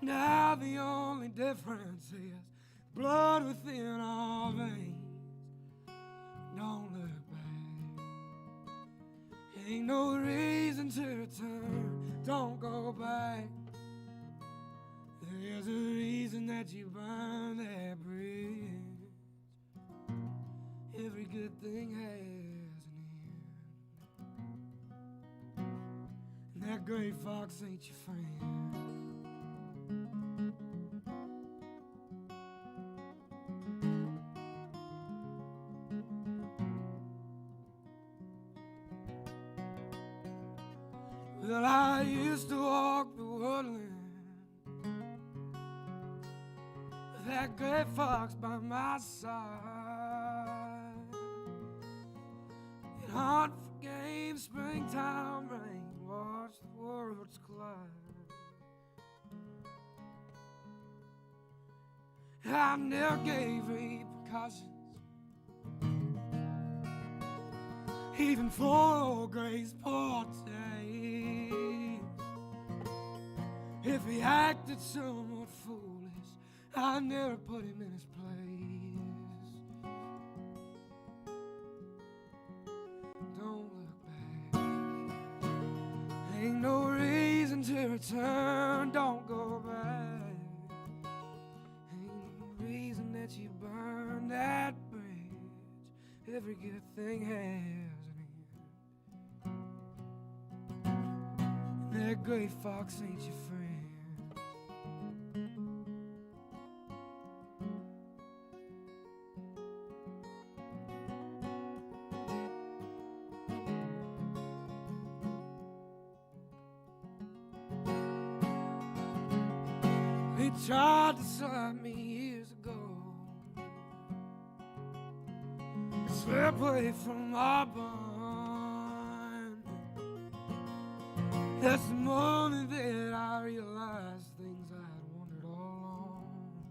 Now the only difference is blood within our veins. Don't look back, ain't no reason to return. Don't go back, there's a reason that you burn that bridge. Every good thing has an end, and that gray fox ain't your friend. Well, I used to walk the woodland with that gray fox by my side. And hunt for game, springtime rain, watch the worlds collide. I never gave repercussions, even for old Gray's poor taste. If he acted somewhat foolish, I never put him in his place. Don't look back, ain't no reason to return. Don't go back, ain't no reason that you burn that bridge. Every good thing has an end, and that gray fox ain't your friend. He tried to slap me years ago, slip away from my bond. That's the moment that I realized things I had wondered all along.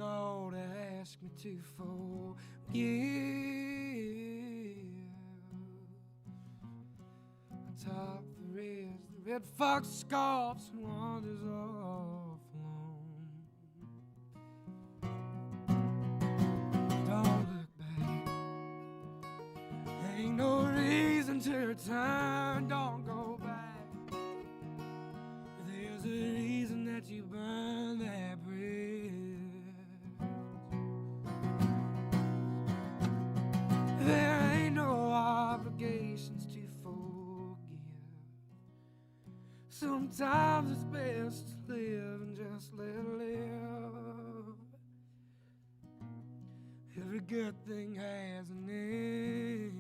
go to ask me to forgive. Atop the red fox scarfs and wanders off alone. Don't look back, ain't no reason to return. Don't go back, there's a reason that you burn that bridge. There ain't no obligations to forgive. Sometimes it's best to live and just let live. Every good thing has an end,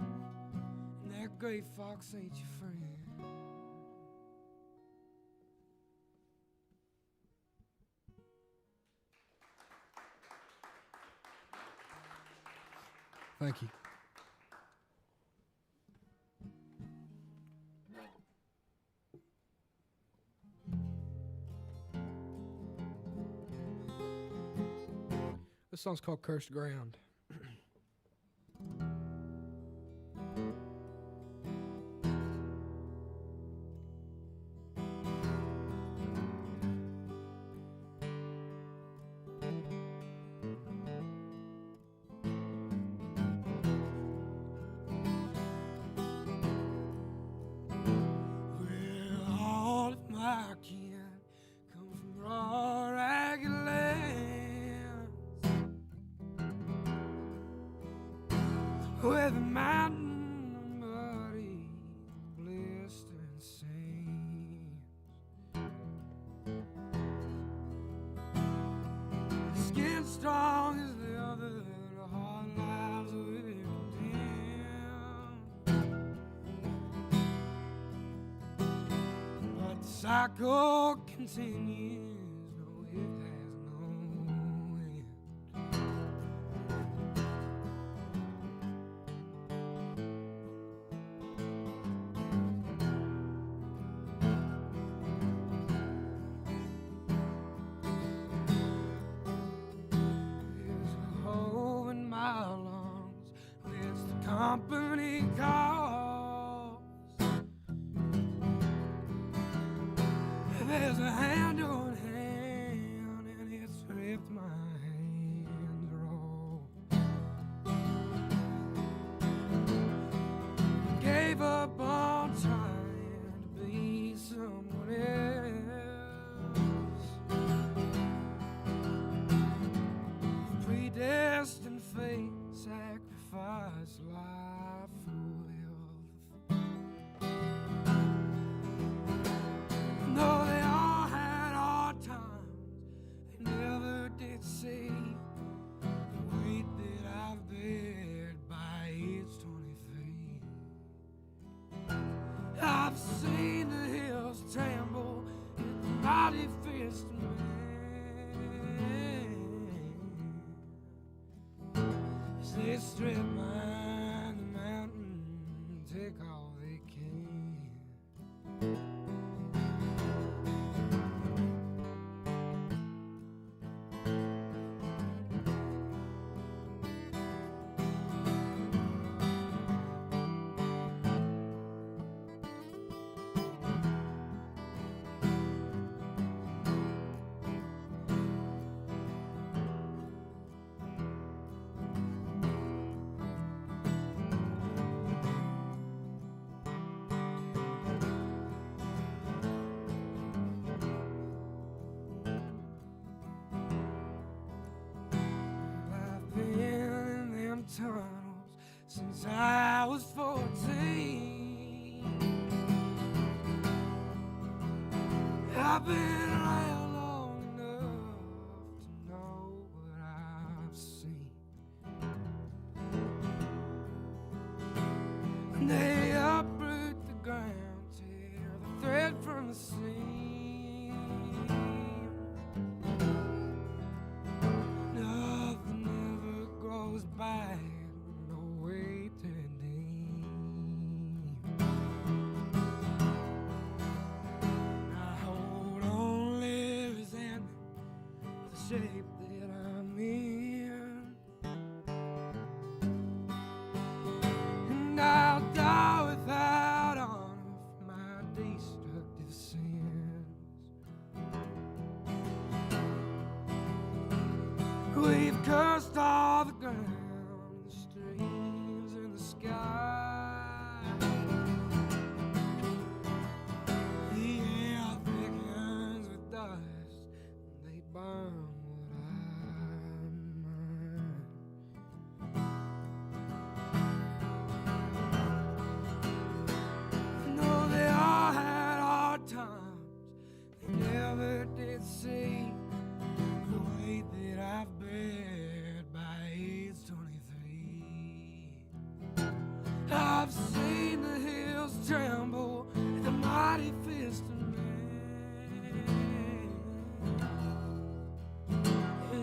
and that gray fox ain't your friend. Thank you. This song's called Cursed Ground. Where the mountain and muddy, blistering sands, the skin strong as leather, the hard lives within them. But the cycle continues, no, it has no end. Company calls. There's a hand on hand, and it's ripped my hands raw. Gave up on trying to be someone else. Predestined fate, sacrifice life for health. Though they all had hard times, they never did see the weight that I've bared by age 23. I've seen the hills tremble at the mighty fist of man. They strip mine the mountain, take all they can. Tunnels since I was 14. I've been around long enough to know what I've seen. When they uproot the ground, tear the thread from the seam, nothing ever grows back. I hold on shape that I'm in. And I'll die without honor for my destructive sins. We've cursed all the ground, the streams in the sky. The air thickens with dust, and they burn what I'm mine. No, they all had hard times, they never did see the weight that I've bared by age 23. I've seen the hills tremble at the mighty fist of man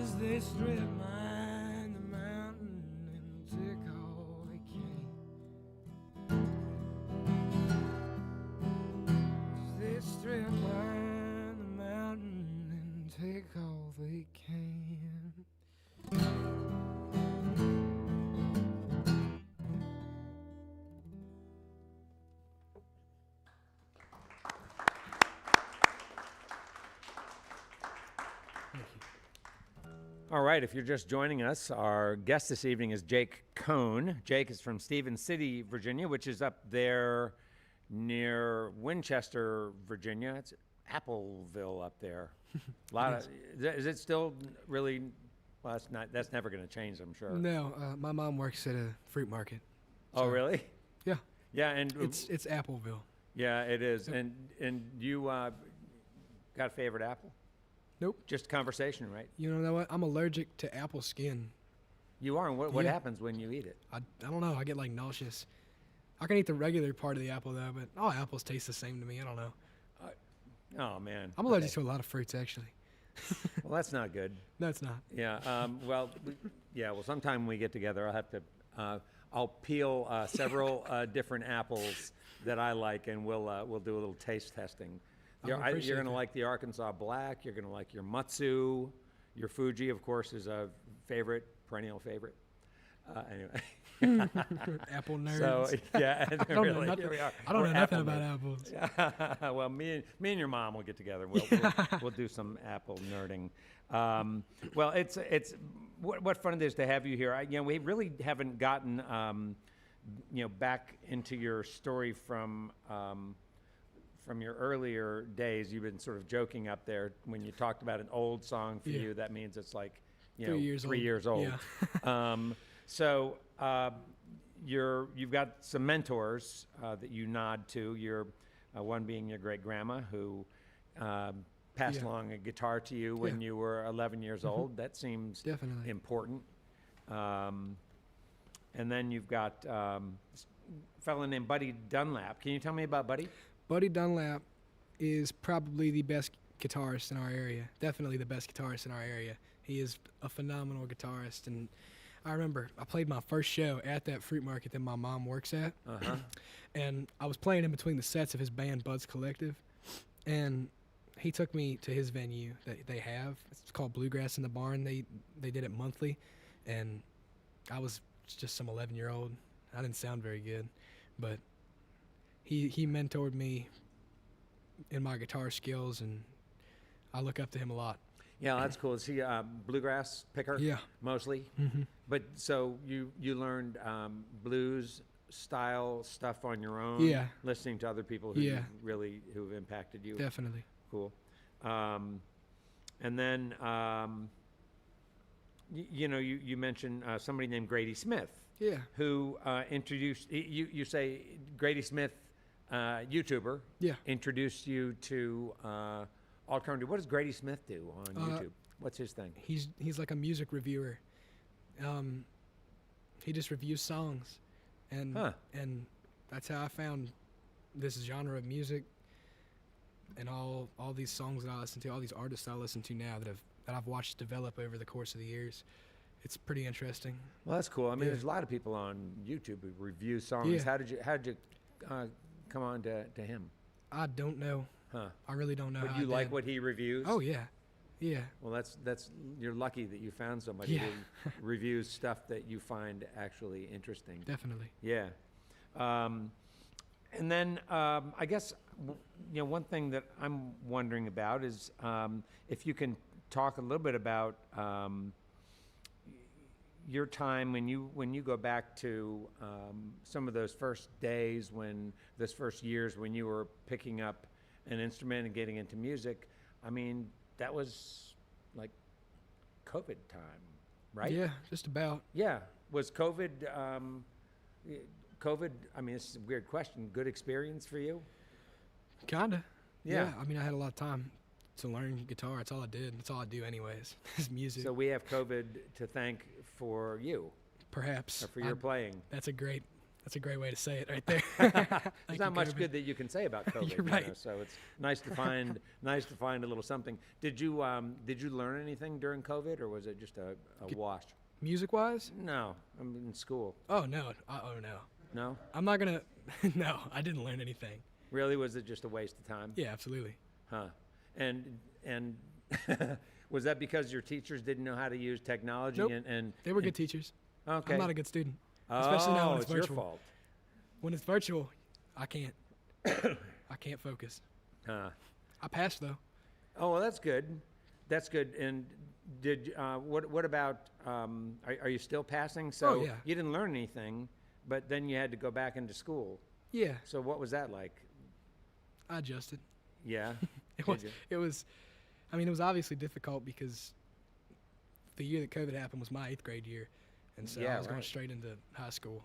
as they strip mine the mountain and take all they can. As they strip mine the mountain and take all they can. All right, if you're just joining us, our guest this evening is Jake Kohn. Jake is from Stephens City, Virginia, which is up there near Winchester, Virginia. It's Appleville up there. A lot of, is it still really, well, that's never going to change, I'm sure. No, my mom works at a fruit market. Oh, so- really? Yeah, Yeah, and it's Appleville. yeah, it is. Yep. And you got a favorite apple? Nope. Just conversation, right? You know what? I'm allergic to apple skin. You are. And what Yeah. happens when you eat it? I don't know. I get like nauseous. I can eat the regular part of the apple though, but all apples taste the same to me. I don't know. Oh man, I'm allergic to a lot of fruits actually. Well, that's not good. No, it's not. Yeah. Well, well, sometime we get together, I'll have to. I'll peel several different apples that I like, and we'll do a little taste testing. You're going to that. like the Arkansas Black. You're going to like your Matsu. Your Fuji, of course, is a favorite, perennial favorite. Anyway. Apple nerds. So yeah, I don't know really, nothing, here we are. I don't We're know nothing apple about nerds. apples. Well, me and your mom will get together. We'll do some apple nerding. Well, it's what fun it is to have you here. We really haven't gotten back into your story from your earlier days. You've been sort of joking up there when you talked about an old song for Yeah. you. That means it's like 3 years 3 old. years old. Yeah. So you've got some mentors that you nod to. You're one being your great grandma who passed Yeah. along a guitar to you when Yeah. you were 11 years old. That seems Definitely. important. And then you've got a fellow named Buddy Dunlap. Can you tell me about Buddy? Buddy Dunlap is probably the best guitarist in our area. Definitely the best guitarist in our area. He is a phenomenal guitarist, and I remember I played my first show at that fruit market that my mom works at, and I was playing in between the sets of his band Bud's Collective, and he took me to his venue that they have. It's called Bluegrass in the Barn. They did it monthly, and I was just some 11-year-old. I didn't sound very good, but he mentored me in my guitar skills, and I look up to him a lot. Yeah, that's cool. Is he a bluegrass picker? Yeah. Mostly? Mm-hmm. But so you learned blues style stuff on your own? Yeah. Listening to other people who Yeah. who've impacted you? Definitely. Cool. And then, you mentioned somebody named Grady Smith. Yeah. Who introduced you say Grady Smith, YouTuber, Yeah. introduced you to alternative. What does Grady Smith do on YouTube? What's his thing? He's like a music reviewer. He just reviews songs, and that's how I found this genre of music and all these songs that I listen to, all these artists I listen to now that I've watched develop over the course of the years. It's pretty interesting. Well, that's cool. I mean, Yeah. there's a lot of people on YouTube who review songs. Yeah. How did you come on to him? I don't know. Huh? I really don't know. But how you I like did. what he reviews? Oh yeah, Yeah. Well, that's you're lucky that you found somebody Yeah. who reviews stuff that you find actually interesting. Definitely. Yeah. And then I guess one thing that I'm wondering about is if you can talk a little bit about your time when you go back to some of those first days, those first years when you were picking up an instrument and getting into music. I mean, that was like COVID time, right? Yeah, just about. Yeah. Was COVID? COVID. I mean, this is a weird question. Good experience for you? Kinda. Yeah. I mean, I had a lot of time to learn guitar. That's all I did. That's all I do anyways. Is music. So we have COVID to thank for you, Perhaps. or for your playing. That's a great way to say it right there. There's not much good that you can say about COVID. You're right. So it's nice to find a little something. Did you learn anything during COVID, or was it just a wash? Music wise? No, I'm in school. Oh no. Oh no. No, I'm not gonna. No, I didn't learn anything. really, was it just a waste of time? Yeah, absolutely. Huh? And was that because your teachers didn't know how to use technology? Nope. And They were good teachers. Okay. I'm not a good student. Oh, Especially now when it's your virtual. fault. When it's virtual, I can't. I can't focus. Huh. I passed though. Oh, well, that's good. That's good. And did what about? Are you still passing? So Oh, yeah. you didn't learn anything, but then you had to go back into school. Yeah, So what was that like? I adjusted. Yeah. It Did was. you? It was. I mean, it was obviously difficult because the year that COVID happened was my 8th grade year, and so Yeah, I was going right. straight into high school.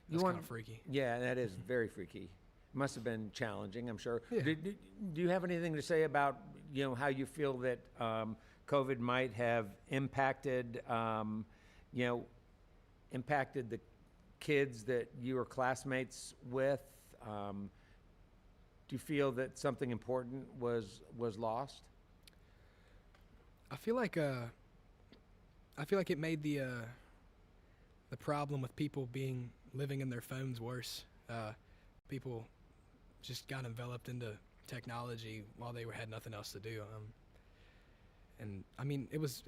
You That's want- kind of freaky. Yeah, that is very freaky. Must have been challenging, I'm sure. Yeah. Do you have anything to say about how you feel that COVID might have impacted impacted the kids that you were classmates with? Do you feel that something important was lost? I feel like it made the problem with people living in their phones worse. People just got enveloped into technology while they had nothing else to do. And I mean, it's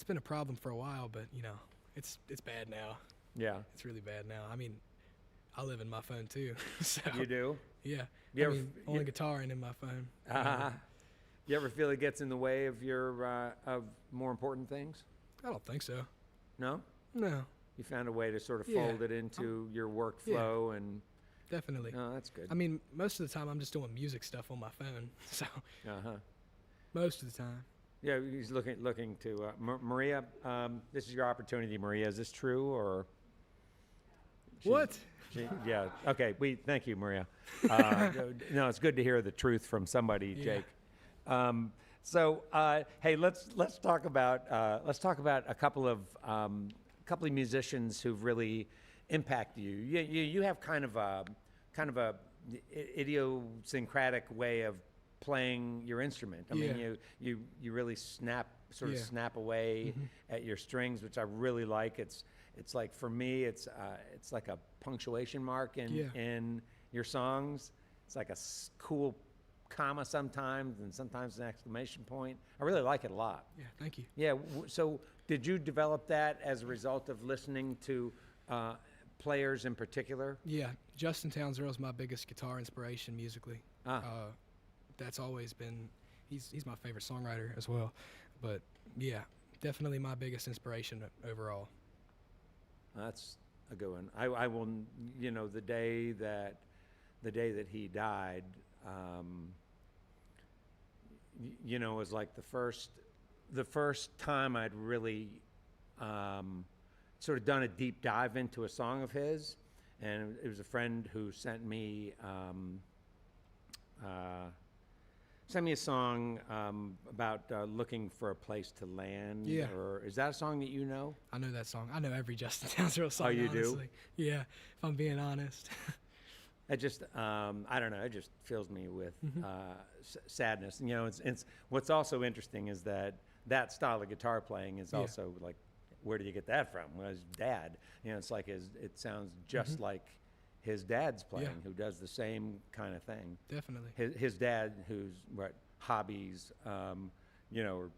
been a problem for a while, but it's bad now. Yeah. It's really bad now. I mean, I live in my phone too. So You do? yeah. You I ever- mean, only guitar and in my phone. You ever feel it gets in the way of your of more important things? I don't think so. No? No, You found a way to sort of Yeah. fold it into your workflow and definitely. oh, that's good. I mean, most of the time I'm just doing music stuff on my phone. So Uh-huh. most of the time. Yeah, he's looking to Maria. This is your opportunity, Maria. Is this true or? What? Yeah. Okay. Thank you, Maria. No, it's good to hear the truth from somebody, Yeah. Jake. Hey, let's talk about a couple of musicians who've really impacted you. You have kind of a idiosyncratic way of playing your instrument. I mean, you really snap away at your strings, which I really like. It's like, for me, it's like a punctuation mark in your songs. It's like a cool comma sometimes, and sometimes an exclamation point. I really like it a lot. Yeah, thank you. Yeah. So did you develop that as a result of listening to players in particular? Yeah, Justin Townsend is my biggest guitar inspiration musically. That's always been. He's my favorite songwriter as well. But yeah, definitely my biggest inspiration overall. That's a good one. I will. The day that he died, was like the first time I'd really sort of done a deep dive into a song of his, and it was a friend who sent me a song about looking for a place to land. Yeah. Or is that a song that you know? I know that song. I know every Justin Townsend song. Oh, you do? honestly. Yeah, if I'm being honest. It just, I don't know. It just fills me with sadness. It's what's also interesting is that style of guitar playing is also like, where do you get that from? Well, his dad. It's like it sounds just like his dad's playing, who does the same kind of thing. Definitely. His dad, who's Hobbies, or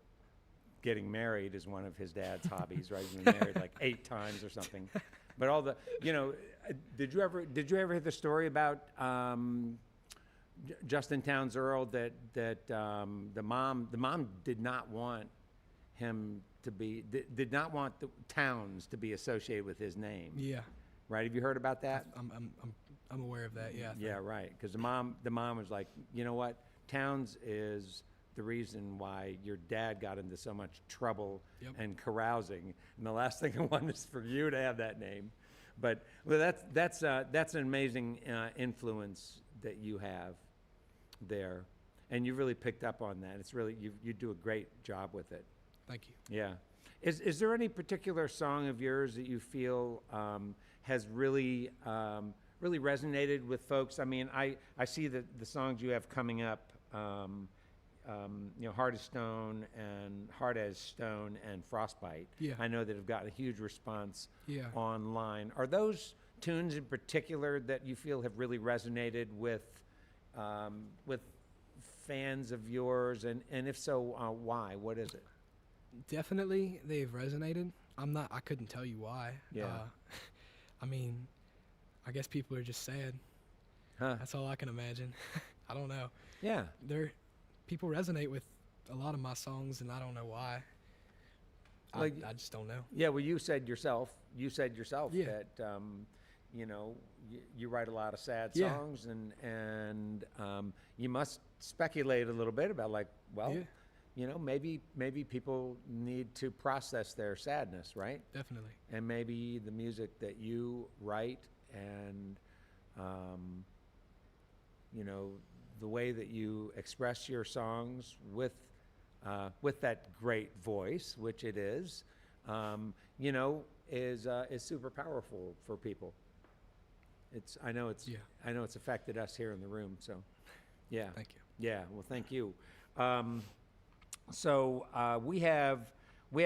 getting married is one of his dad's hobbies, right? He's been married like 8 times or something. But all the, did you ever hear the story about Justin Townes Earl that the mom did not want him to be did not want the Townes to be associated with his name. Yeah. Right? Have you heard about that? I'm aware of that. Yeah. Yeah, right. Because the mom was like, you know what? Townes is the reason why your dad got into so much trouble and carousing, and the last thing I want is for you to have that name. But that's an amazing influence that you have there, and you really picked up on that. It's really you do a great job with it. Thank you. Yeah. Is there any particular song of yours that you feel has really really resonated with folks? I mean, I see the songs you have coming up. Heart as Stone and Heart as Stone and Frostbite. Yeah. I know that have gotten a huge response Yeah. online. Are those tunes in particular that you feel have really resonated with fans of yours? And if so, why? What is it? Definitely, they've resonated. I couldn't tell you why. Yeah. I mean, I guess people are just sad. Huh. That's all I can imagine. I don't know. Yeah. People resonate with a lot of my songs, and I don't know why. Like, I just don't know. Yeah, well, you said yourself Yeah. that, you write a lot of sad Yeah. songs, and you must speculate a little bit about, like, well, Yeah. maybe people need to process their sadness, right? Definitely. And maybe the music that you write and, the way that you express your songs with that great voice, which it is, is super powerful for people. I know it's affected us here in the room. So, yeah. Thank you. Yeah. Well, thank you. So we have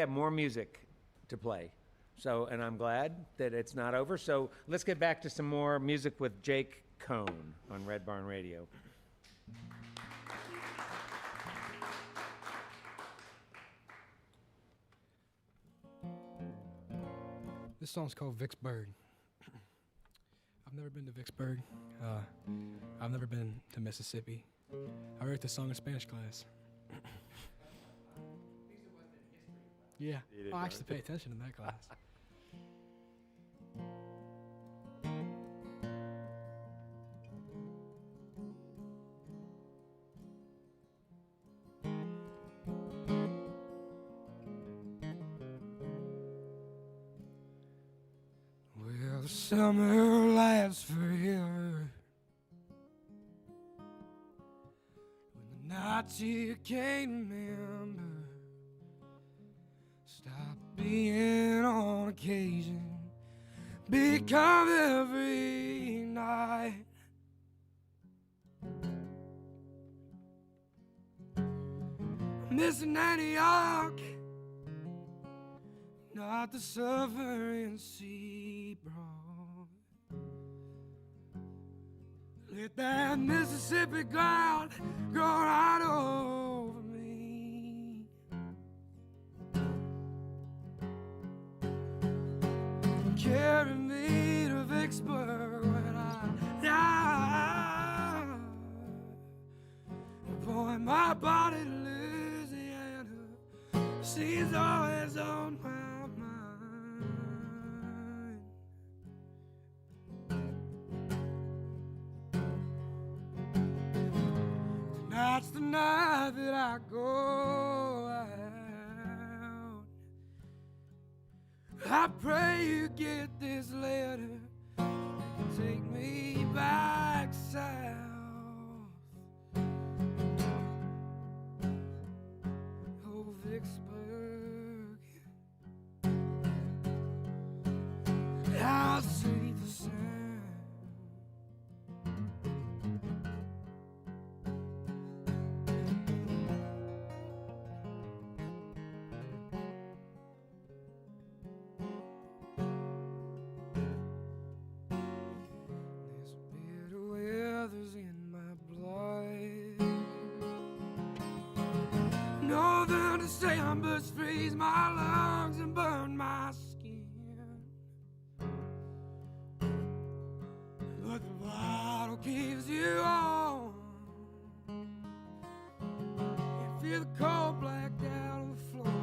more music to play. So, and I'm glad that it's not over. So let's get back to some more music with Jake Kohn on Red Barn Radio. This song's called Vicksburg. I've never been to Vicksburg. I've never been to Mississippi. I wrote this song in Spanish class. Yeah. I actually pay attention in that class. Well, the summer lasts forever. When the nights you can't remember stop being on occasion, become every night. Missing Antioch, not the suffering sea brought. Let that Mississippi ground go right over me. Carry me to Vicksburg when I die. Point my body to Louisiana, she's always on my mind. Tonight's the night that I go out. I pray you get this letter and take me back south. Oh, Vicksburg, how sweet the sound. This numbers freeze my lungs and burn my skin. But the bottle keeps you on. You feel the cold black down on the floor.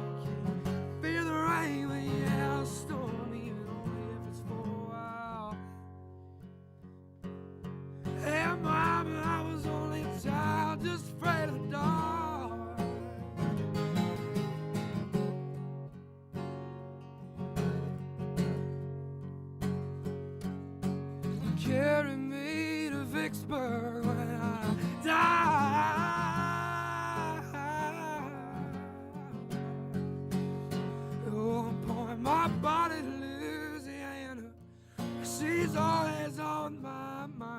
You feel the rain when you're out of storm, even only if it's for a while. Hey, mama, I was only a child, just afraid of the dark. Carry me to Vicksburg when I die. Oh, I'm pouring my body to Louisiana. She's always on my mind.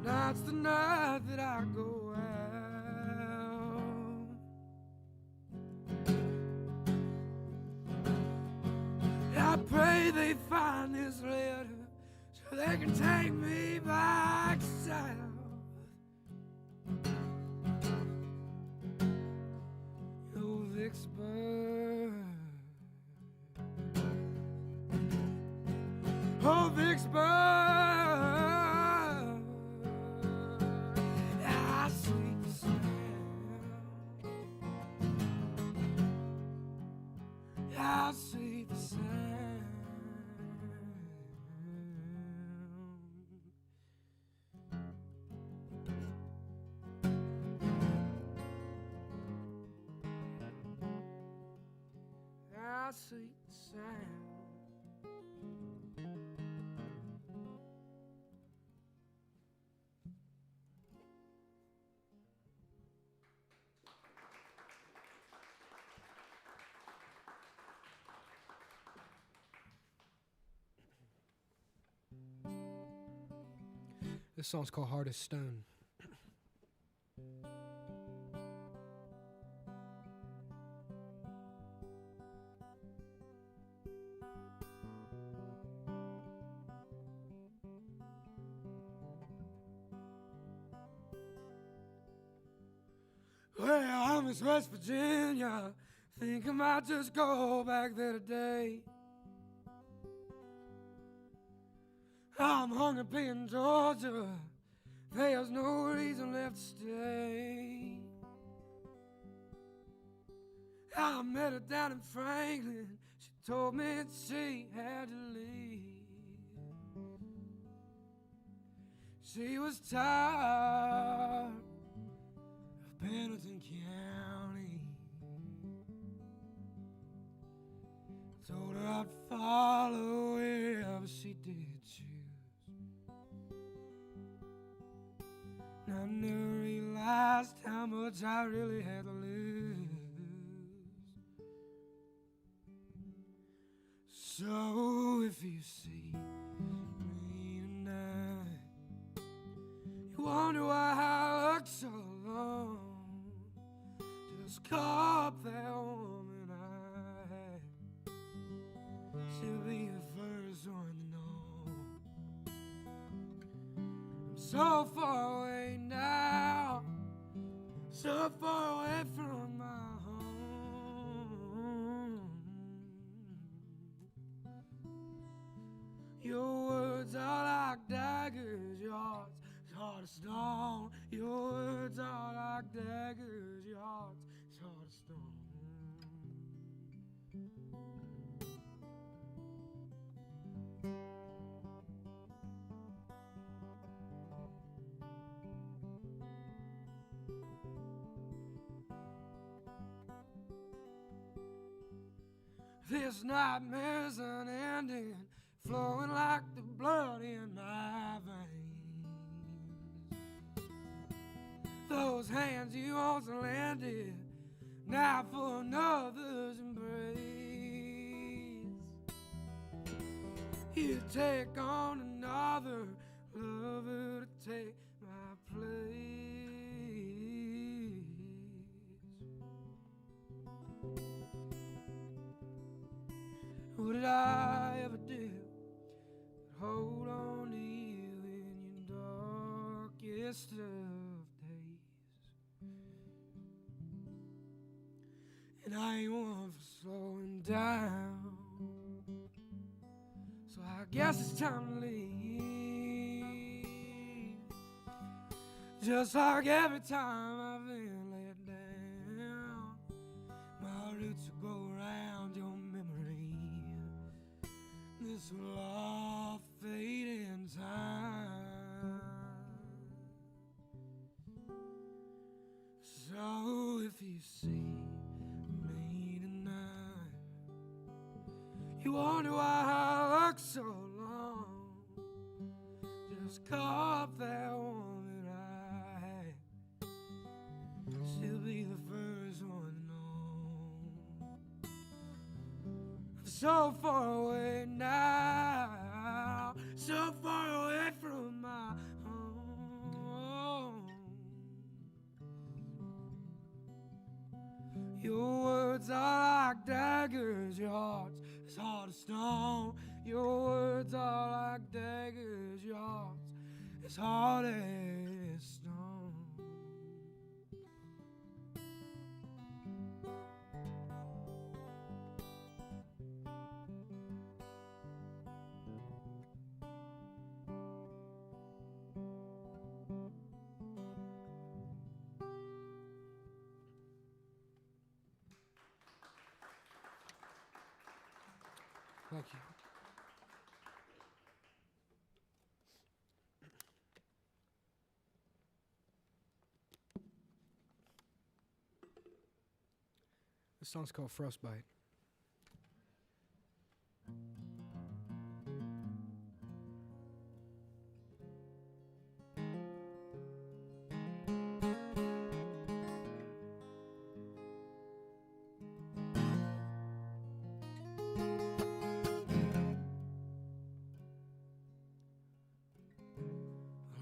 Tonight's the night that I go out. I pray they find this letter so they can take me back south. Oh, Vicksburg. Oh, Vicksburg. I sleep the sound. I sleep the sound. I sleep the sound. This song's called Hard as Stone. Well, I'm in West Virginia. Think I might just go back there today. I'm hungry in Georgia. There's no reason left to stay. I met her down in Franklin. She told me that she had to leave. She was tired of Pendleton County. Told her I'd follow wherever she did choose. And I never realized how much I really had to lose. So if you see me tonight, you wonder why I look so alone. Just call up that woman I had. She'll be the first one to know. I'm so far away now, so far away from my home. Your words are like daggers, your heart's hard as stone. Your words are like daggers, your heart's hard as stone. This nightmare's unending, flowing like the blood in my veins. Those hands you also landed, now for another's embrace. You take on another lover to take my place. What did I ever do but hold on to you in list of days, and I ain't one for slowing down. So I guess it's time to leave. Just like every time I've been let down, my roots will go around your memory. This will all fade in time. So if you see me tonight, you wonder why I look so long. Just call up that woman I had. She'll be the first one to know. I'm so far away now, so far away from my home. Your words are like daggers, your heart's as hard as stone. Your words are like daggers, your heart's as hard as stone. Thank you. This song's called Frostbite.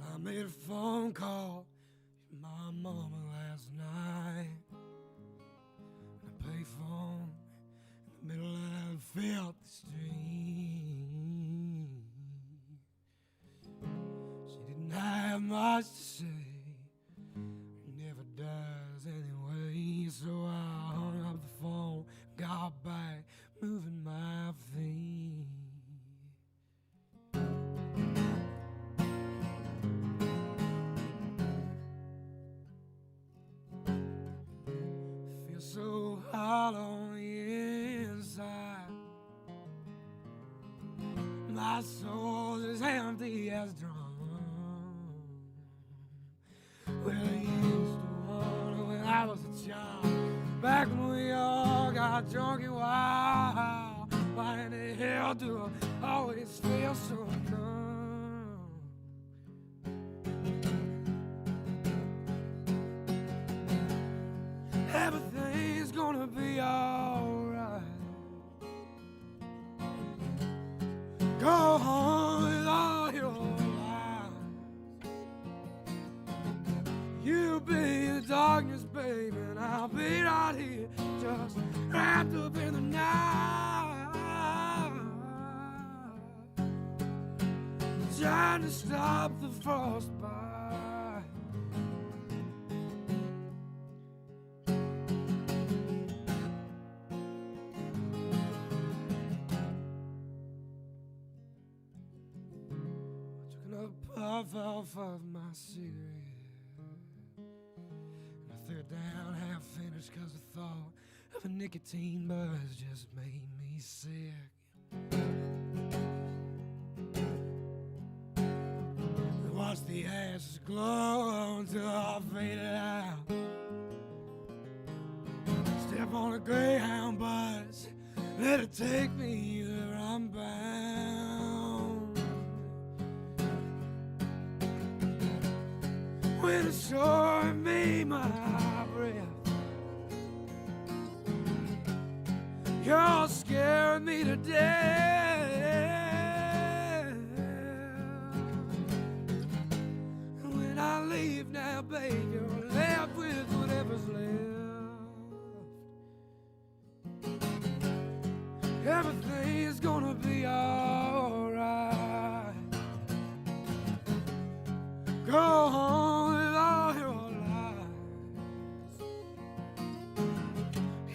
I made a phone call to my mama last night. A payphone in the middle of the filthy street. She didn't have much to say, never does anyway. So I hung up the phone, got back, moving my feet. So hot on the inside, my soul is empty as drum. Well, I used to wonder when I was a child, back when we all got drunk and wild. Why in the hell do I always feel so numb? Everything's gonna be alright. Go home with all your lies. You be the darkness, baby, and I'll be right here, just wrapped up in the night, trying to stop the frostbite. Puff off of my cigarette, and I threw it down half finished cause the thought of a nicotine buzz just made me sick. I watched the ashes glow until I faded out. Step on a Greyhound bus, let it take me where I'm bound. When it sure made my breath, you're scaring me to death. When I leave now, babe, you're left with whatever's left. Everything's gonna be alright. Go home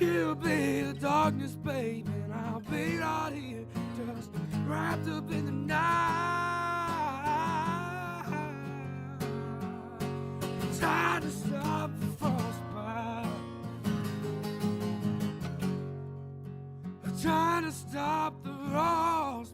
You be the darkness, baby, and I'll be right here, just wrapped up in the night. Trying to stop the frostbite. Trying to stop the frostbite.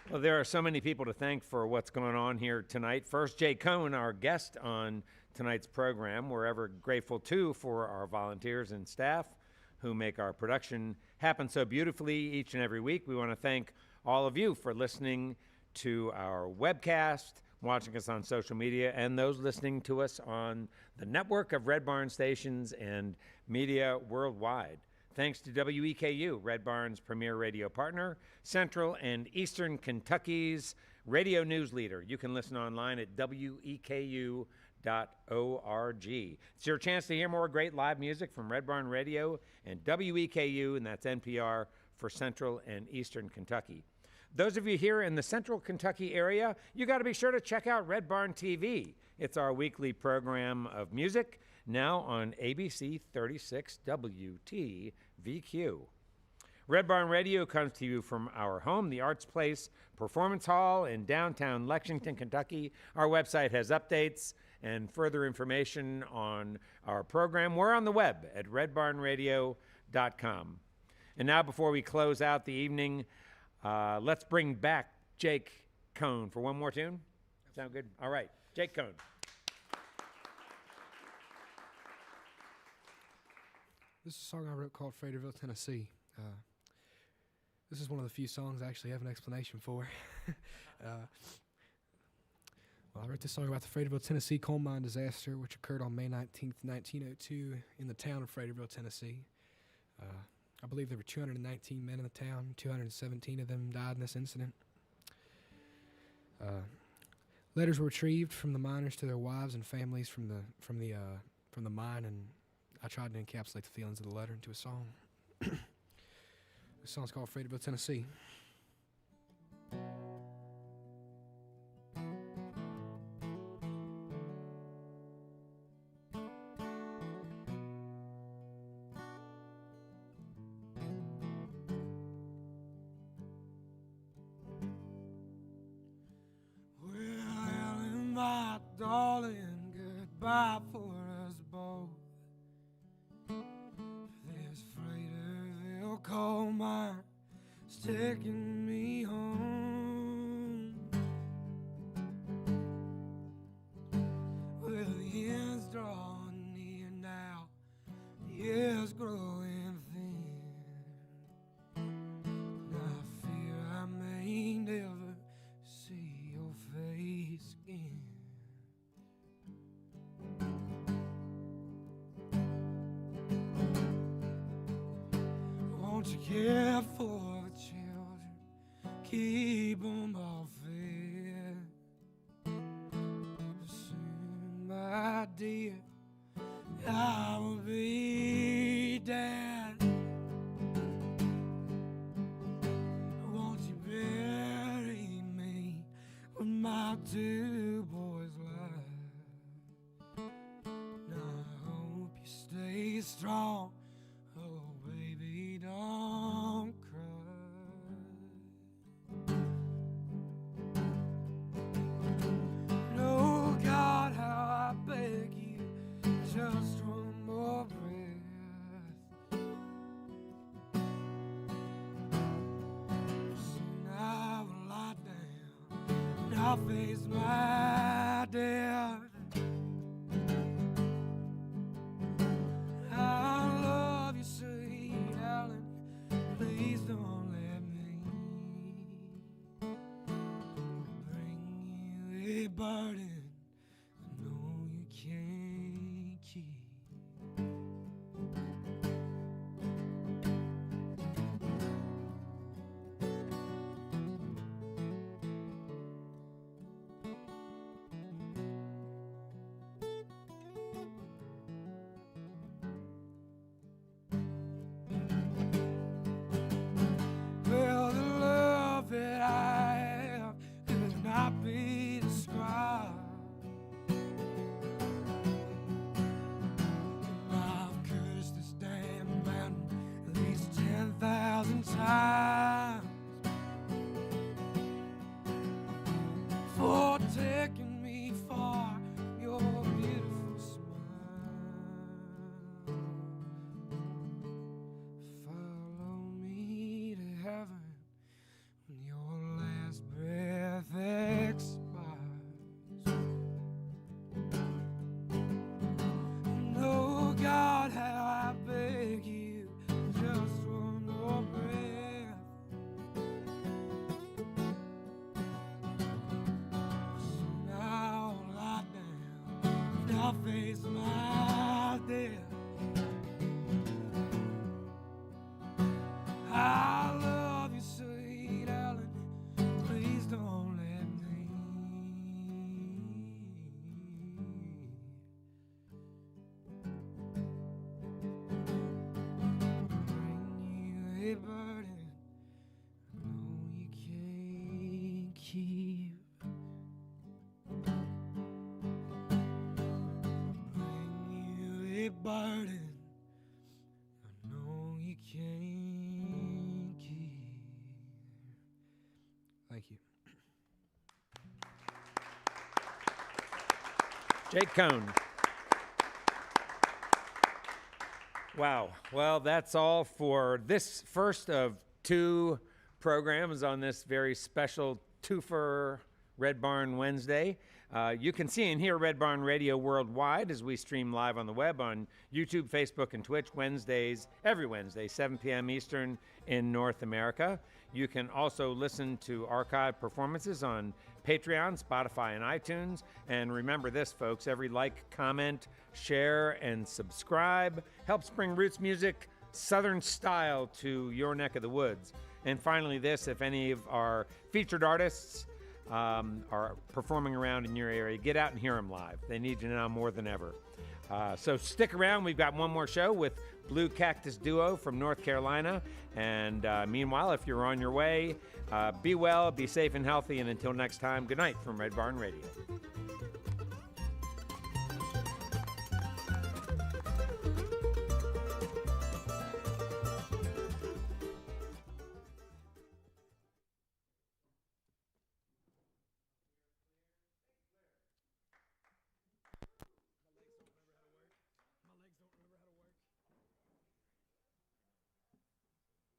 Well, there are so many people to thank for what's going on here tonight. First, Jay Kohn, our guest on tonight's program. We're ever grateful, too, for our volunteers and staff who make our production happen so beautifully each and every week. We want to thank all of you for listening to our webcast, watching us on social media, and those listening to us on the network of Red Barn stations and media worldwide. Thanks to WEKU, Red Barn's premier radio partner, Central and Eastern Kentucky's radio news leader. You can listen online at weku.org. It's your chance to hear more great live music from Red Barn Radio and WEKU, and that's NPR for Central and Eastern Kentucky. Those of you here in the Central Kentucky area, you got to be sure to check out Red Barn TV. It's our weekly program of music, now on ABC 36 WTVQ. Red Barn Radio comes to you from our home, the Arts Place Performance Hall in downtown Lexington, Kentucky. Our website has updates and further information on our program. We're on the web at redbarnradio.com. And now, before we close out the evening, let's bring back Jake Kohn for one more tune. Sound good? All right, Jake Kohn. This is a song I wrote called Fraterville, Tennessee. This is one of the few songs I actually have an explanation for. Well, I wrote this song about the Fraterville, Tennessee coal mine disaster, which occurred on May 19th, 1902 in the town of Fraterville, Tennessee. I believe there were 219 men in the town. 217 of them died in this incident. Letters were retrieved from the miners to their wives and families from the mine, and I tried to encapsulate the feelings of the letter into a song. This song's called Fraterville, Tennessee. My darling, goodbye for us both. This Fraterville coal mine is taking me home. Well, the end's drawing near now, the air's growing thin. And I fear I may never see your face again. Won't you care for the children? Keep them all fed. Soon, my dear, I will be dead. Won't you bury me with my two boys alive? And I hope you stay strong. Oh, baby, don't cry. Oh, God, how I beg you, just one more breath. Soon I will lie down and I'll face my death. I love you, sweet Helen. Please don't let me bring you a burden I know you can't keep. I face my death. I love you, sweet Ellen. Please don't let me. Bring you a burden I know you can't keep. Bring you a burden I know you can't keep. Thank you. Jake Kohn. Wow. Well, that's all for this first of two programs on this very special twofer Red Barn Wednesday. You can see and hear Red Barn Radio worldwide as we stream live on the web on YouTube, Facebook, and Twitch every Wednesday, 7 p.m. Eastern in North America. You can also listen to archive performances on Patreon, Spotify, and iTunes. And remember this, folks, every like, comment, share, and subscribe helps bring roots music, Southern style, to your neck of the woods. And finally this, if any of our featured artists are performing around in your area, get out and hear them live. They need you now more than ever. So stick around. We've got one more show with Blue Cactus Duo from North Carolina. And meanwhile, if you're on your way, be well, be safe and healthy. And until next time, good night from Red Barn Radio.